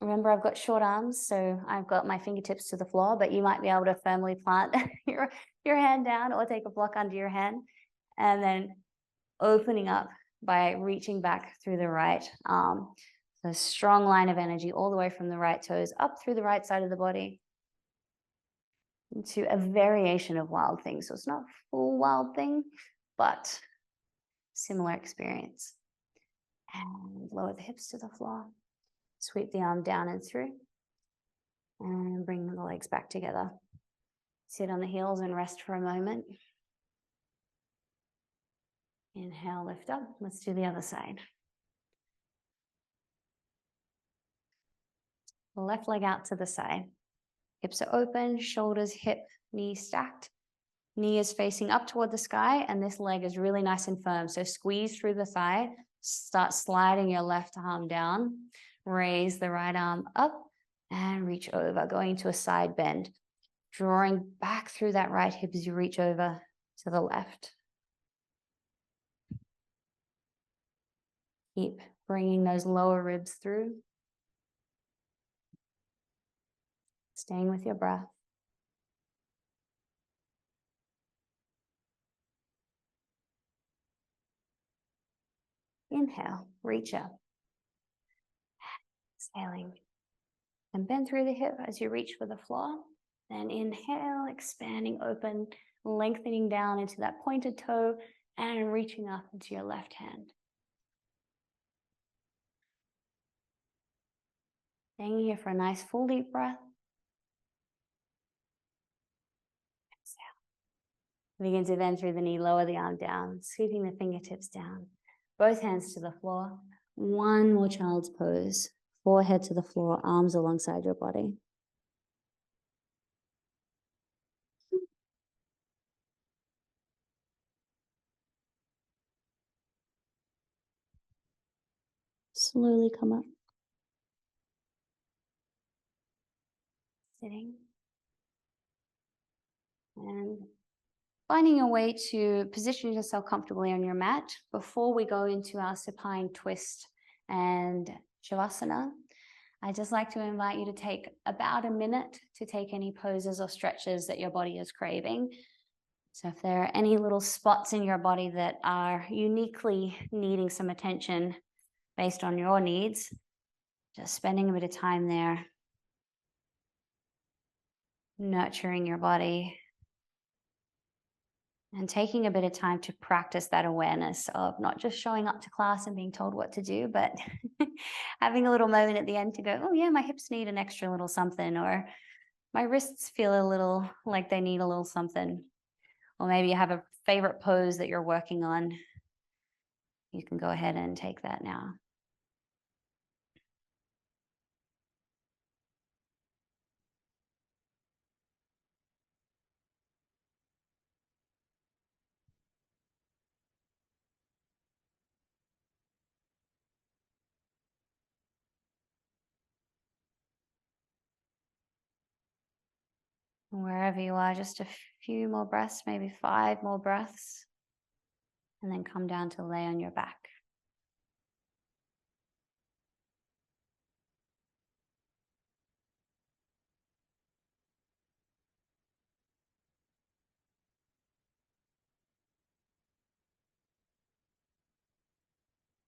Remember, I've got short arms, so I've got my fingertips to the floor, but you might be able to firmly plant your hand down or take a block under your hand. And then opening up by reaching back through the right arm. So a strong line of energy all the way from the right toes up through the right side of the body into a variation of wild thing. So it's not full wild thing, but similar experience. And lower the hips to the floor. Sweep the arm down and through. And bring the legs back together. Sit on the heels and rest for a moment. Inhale, lift up. Let's do the other side. Left leg out to the side. Hips are open, shoulders, hip, knee stacked. Knee is facing up toward the sky, and this leg is really nice and firm. So squeeze through the thigh. Start sliding your left arm down. Raise the right arm up and reach over, going to a side bend. Drawing back through that right hip as you reach over to the left. Keep bringing those lower ribs through. Staying with your breath. Inhale, reach up. Exhaling. And bend through the hip as you reach for the floor. Then inhale, expanding open, lengthening down into that pointed toe and reaching up into your left hand. Staying here for a nice full deep breath. Exhale. Begin to bend through the knee, lower the arm down, sweeping the fingertips down. Both hands to the floor. One more child's pose. Forehead to the floor, arms alongside your body. Slowly come up. Sitting. And finding a way to position yourself comfortably on your mat before we go into our supine twist and Shavasana, I'd just like to invite you to take about a minute to take any poses or stretches that your body is craving. So if there are any little spots in your body that are uniquely needing some attention based on your needs, just spending a bit of time there, nurturing your body, and taking a bit of time to practice that awareness of not just showing up to class and being told what to do, but having a little moment at the end to go, oh yeah, my hips need an extra little something, or my wrists feel a little like they need a little something. Or maybe you have a favorite pose that you're working on. You can go ahead and take that now. Wherever you are, just a few more breaths, maybe 5 more breaths, and then come down to lay on your back.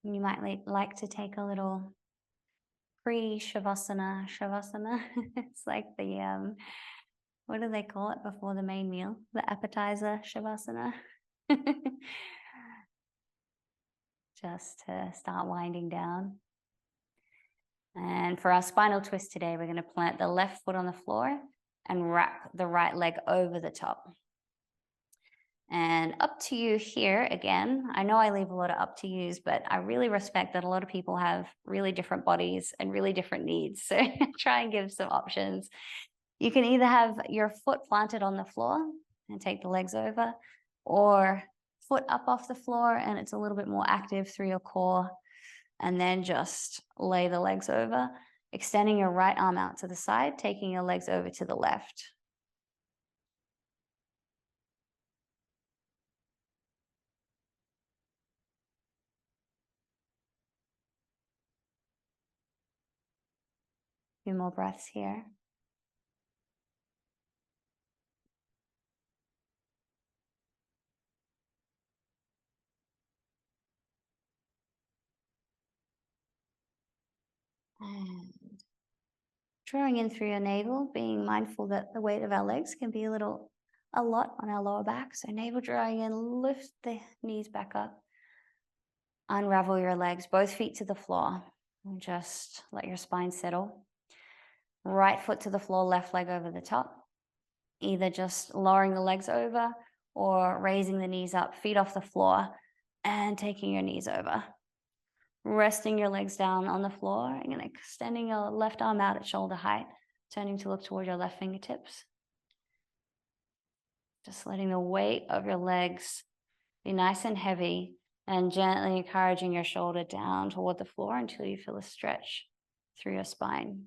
You might like to take a little pre-Shavasana. Shavasana, it's like the, what do they call it before the main meal? The appetizer Shavasana. Just to start winding down. And for our spinal twist today, we're going to plant the left foot on the floor and wrap the right leg over the top. And up to you here again. I know I leave a lot of up to yous, but I really respect that a lot of people have really different bodies and really different needs. So try and give some options. You can either have your foot planted on the floor and take the legs over, or foot up off the floor and it's a little bit more active through your core, and then just lay the legs over, extending your right arm out to the side, taking your legs over to the left. A few more breaths here. And drawing in through your navel, being mindful that the weight of our legs can be a lot on our lower back. So navel drawing in, lift the knees back up. Unravel your legs, both feet to the floor. And just let your spine settle. Right foot to the floor, left leg over the top. Either just lowering the legs over or raising the knees up, feet off the floor, and taking your knees over. Resting your legs down on the floor and extending your left arm out at shoulder height, turning to look toward your left fingertips. Just letting the weight of your legs be nice and heavy, and gently encouraging your shoulder down toward the floor until you feel a stretch through your spine.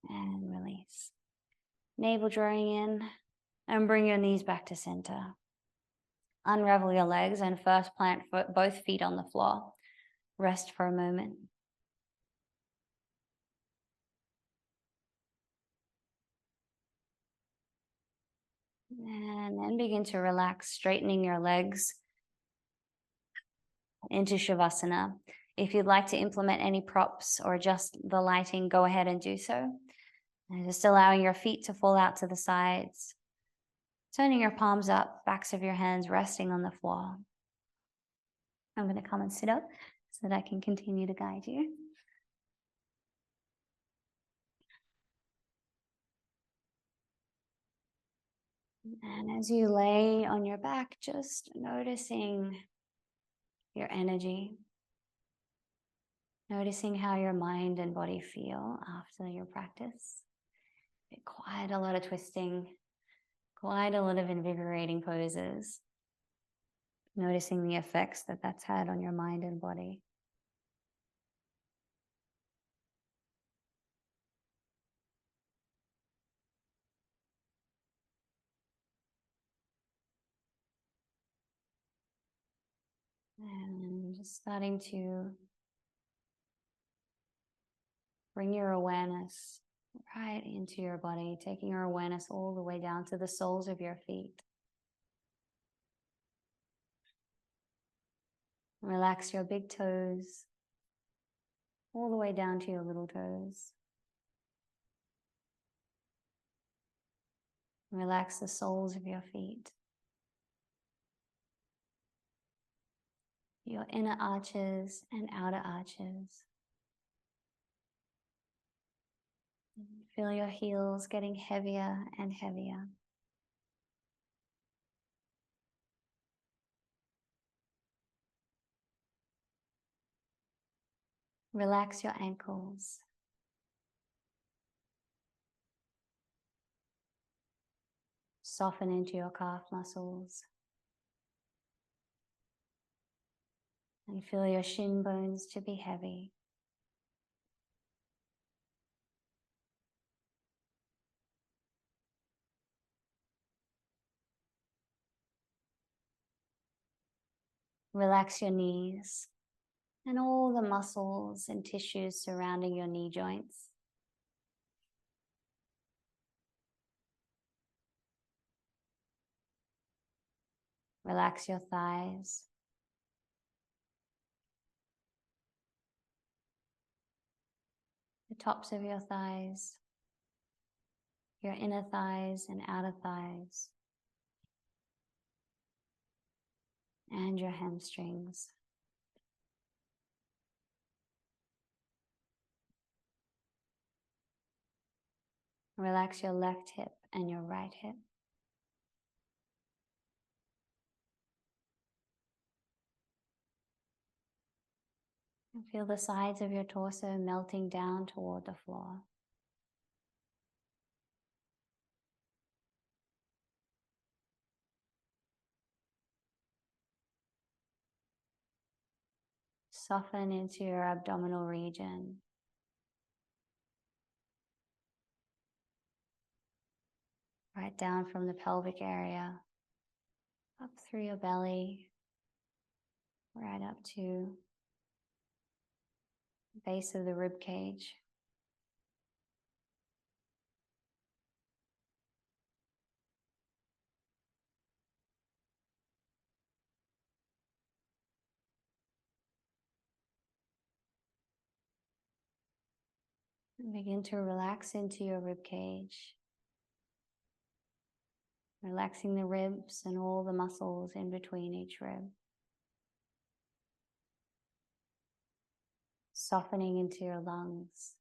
And release. Navel drawing in, and bring your knees back to center. Unravel your legs and first plant both feet on the floor. Rest for a moment. And then begin to relax, straightening your legs into Shavasana. If you'd like to implement any props or adjust the lighting, go ahead and do so. And just allowing your feet to fall out to the sides. Turning your palms up, backs of your hands resting on the floor. I'm going to come and sit up so that I can continue to guide you. And as you lay on your back, just noticing your energy. Noticing how your mind and body feel after your practice. Quite a lot of twisting, quite a lot of invigorating poses. Noticing the effects that that's had on your mind and body. And just starting to bring your awareness right into your body, taking your awareness all the way down to the soles of your feet. Relax your big toes all the way down to your little toes. Relax the soles of your feet. Your inner arches and outer arches. Feel your heels getting heavier and heavier. Relax your ankles. Soften into your calf muscles. And feel your shin bones to be heavy. Relax your knees and all the muscles and tissues surrounding your knee joints. Relax your thighs. The tops of your thighs, your inner thighs and outer thighs, and your hamstrings. Relax your left hip and your right hip. And feel the sides of your torso melting down toward the floor. Soften into your abdominal region. Right down from the pelvic area, up through your belly, right up to the base of the rib cage. And begin to relax into your rib cage. Relaxing the ribs and all the muscles in between each rib. Softening into your lungs.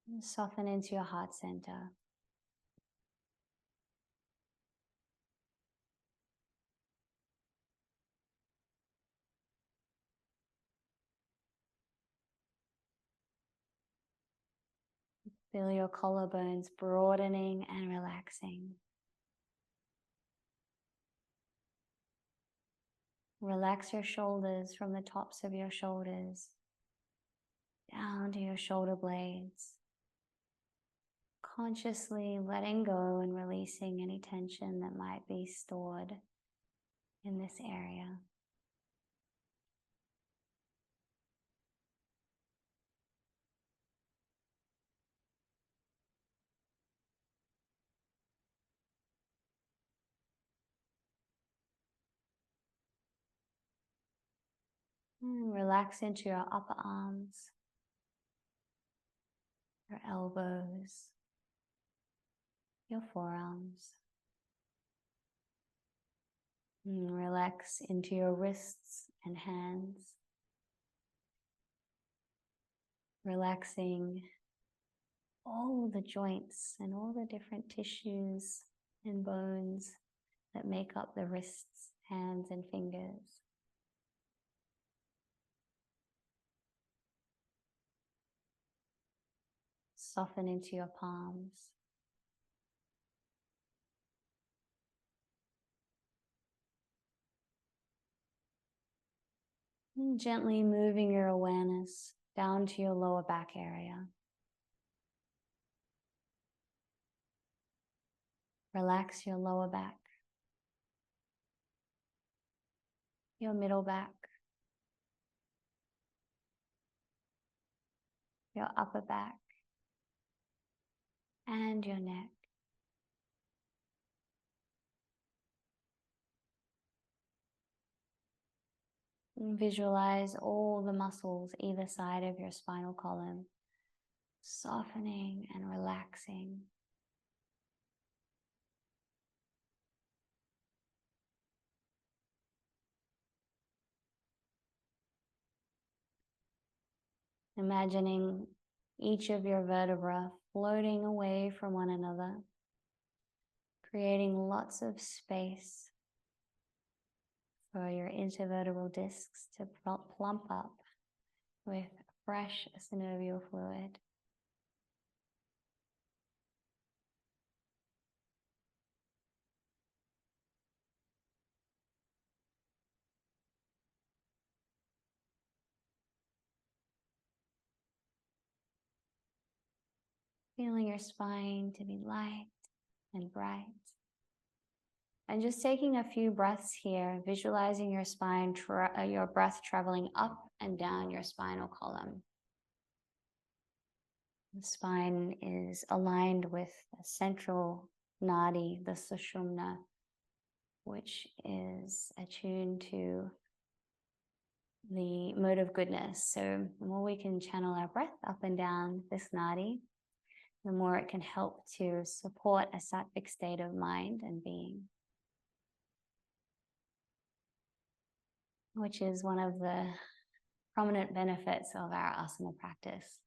And soften into your heart center. Feel your collarbones broadening and relaxing. Relax your shoulders from the tops of your shoulders down to your shoulder blades. Consciously letting go and releasing any tension that might be stored in this area. And relax into your upper arms, your elbows, your forearms. And relax into your wrists and hands. Relaxing all the joints and all the different tissues and bones that make up the wrists, hands, and fingers. Soften into your palms. And gently moving your awareness down to your lower back area. Relax your lower back, your middle back, your upper back, and your neck. And visualize all the muscles either side of your spinal column softening and relaxing. Imagining each of your vertebrae floating away from one another, creating lots of space for your intervertebral discs to plump up with fresh synovial fluid. Feeling your spine to be light and bright. And just taking a few breaths here, visualizing your spine, your breath traveling up and down your spinal column. The spine is aligned with the central nadi, the sushumna, which is attuned to the mode of goodness. So the more we can channel our breath up and down this nadi, the more it can help to support a sattvic state of mind and being, which is one of the prominent benefits of our asana practice.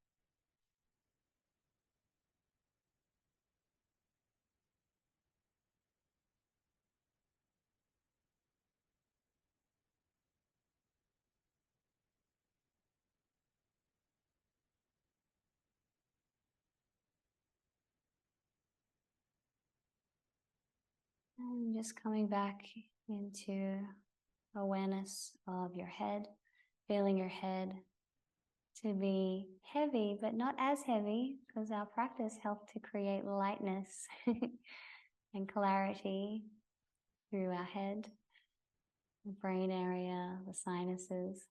And just coming back into awareness of your head, feeling your head to be heavy, but not as heavy, because our practice helped to create lightness and clarity through our head, the brain area, the sinuses.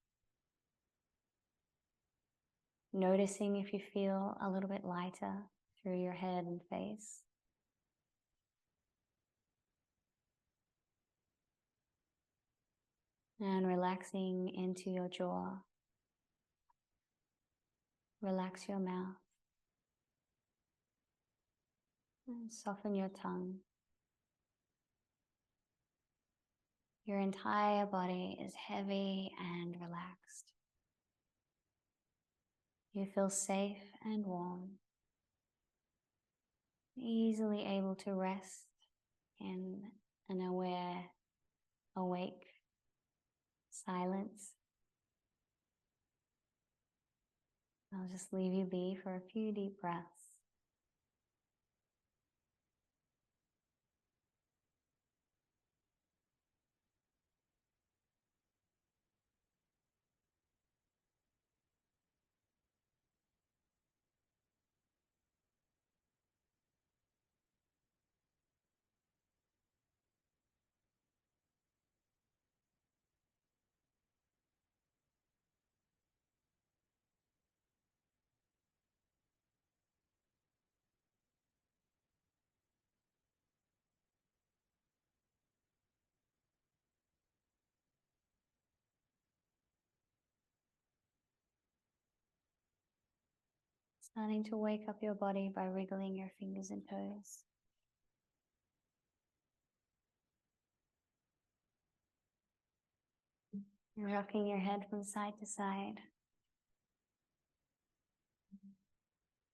Noticing if you feel a little bit lighter through your head and face. And relaxing into your jaw. Relax your mouth. And soften your tongue. Your entire body is heavy and relaxed. You feel safe and warm. Easily able to rest in an aware, awake silence. I'll just leave you be for a few deep breaths. Starting to wake up your body by wriggling your fingers and toes. You're rocking your head from side to side.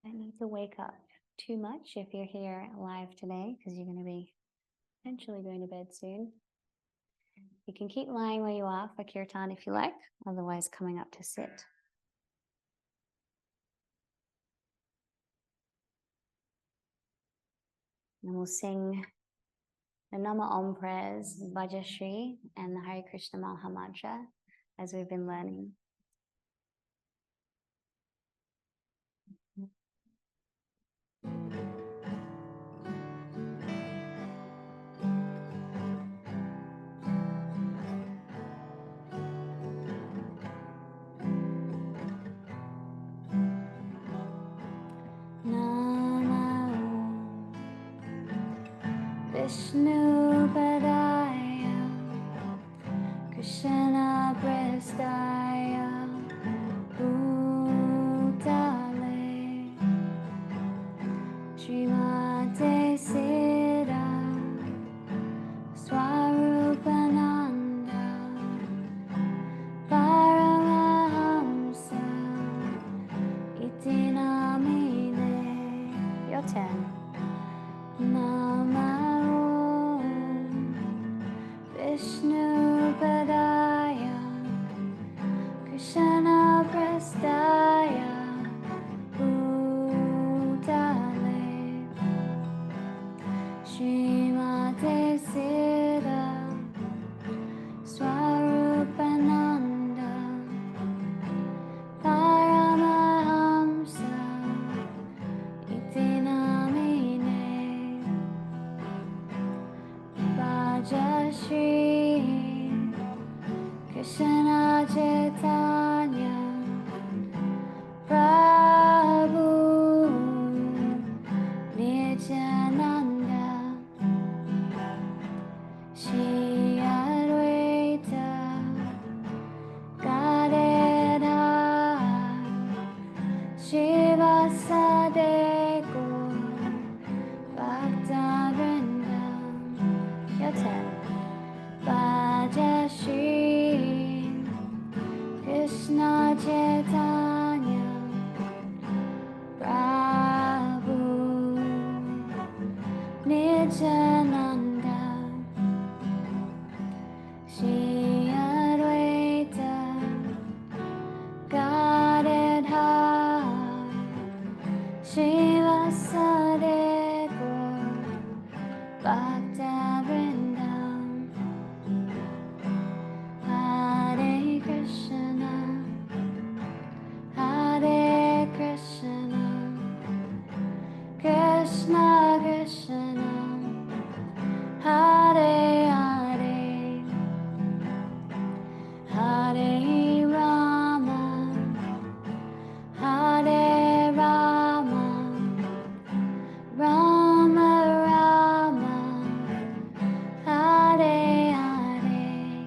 Don't need to wake up too much if you're here live today, because you're going to be potentially going to bed soon. You can keep lying where you are for kirtan if you like, otherwise coming up to sit. And we'll sing the Nama Om prayers, Vajashri, and the Hare Krishna Maha Mantra as we've been learning. Vishnu Padaya Krishna Prastaya Bhutale Srimate Siddha Swarupananda Paramahamsa Iti Namine Rajashri Krishna Chaitanya Prabhu Nityananda Shri Advaita Gadadhar Shivasade Gaur Bhakta-vrinda. Your turn. Vajashri Krishna Chaitanya Prabhu Nityananda Shri Advaita Gadadhar Shivasade Gaur Bhakta-vrinda. Hare Krishna Hare Krishna Krishna Krishna Hare Hare Hare Rama Hare Rama Rama Rama Hare Hare.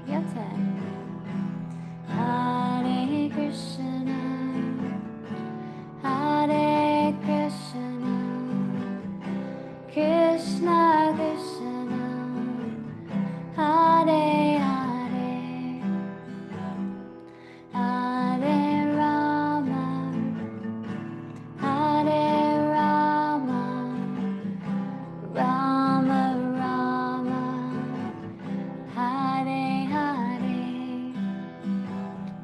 Your turn. Hare Krishna Hare Krishna Krishna Krishna Hare Hare Hare Rama Hare Rama Rama Rama Hare Hare.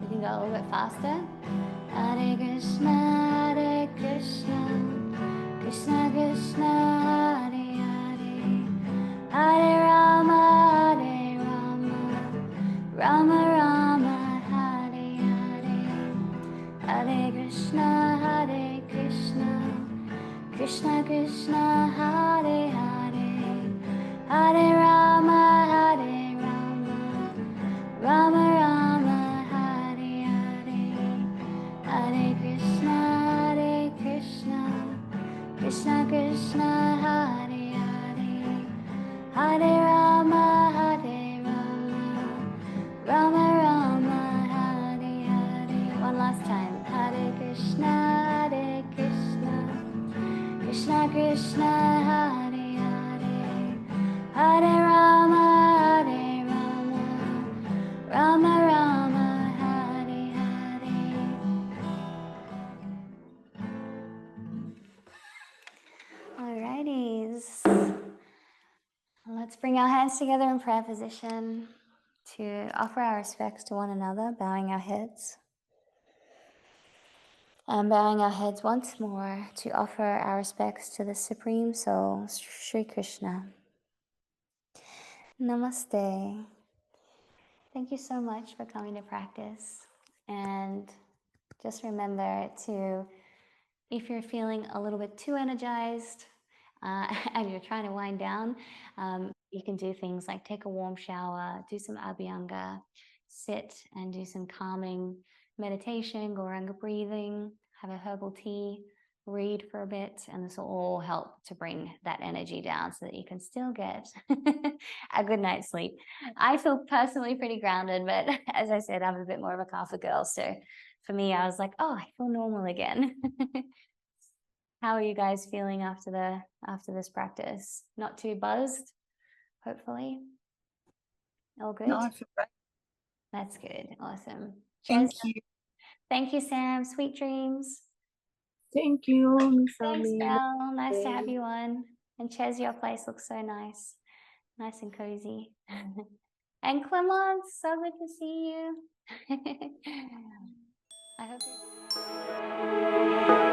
You can go a little bit faster. Hare Krishna Krishna Krishna Hare Hare Hare Rama Rama Rama Hare Hare Hare Krishna Krishna Krishna Hare Hare Hare Rama Rama Rama Hare Hare Hare Krishna Krishna Krishna Hare Hare Hare Rama Rama Rama Hare Hare. One last time. Hare Krishna Krishna Krishna Hare Hare Hare Rama Rama Rama Hare Hare. Alrighties. Let's bring our hands together in prayer position to offer our respects to one another, bowing our heads. And bowing our heads once more to offer our respects to the Supreme Soul, Sri Krishna. Namaste. Thank you so much for coming to practice. And just remember to, if you're feeling a little bit too energized and you're trying to wind down, you can do things like take a warm shower, do some abhyanga, sit and do some calming meditation, goranga breathing, have a herbal tea, read for a bit, and this will all help to bring that energy down so that you can still get a good night's sleep. I feel personally pretty grounded, but as I said, I'm a bit more of a Kapha girl, so for me, I was like, oh, I feel normal again. How are you guys feeling after this practice? Not too buzzed, hopefully. All good? No, I feel right. That's good. Awesome. Thank Ches, you. thank you, Sam. Sweet dreams. Thank you, Miss Thanks, Ami. Belle. Nice to have you on. And Ches, your place looks so nice. Nice and cozy. And Clemence, so good to see you. I hope you're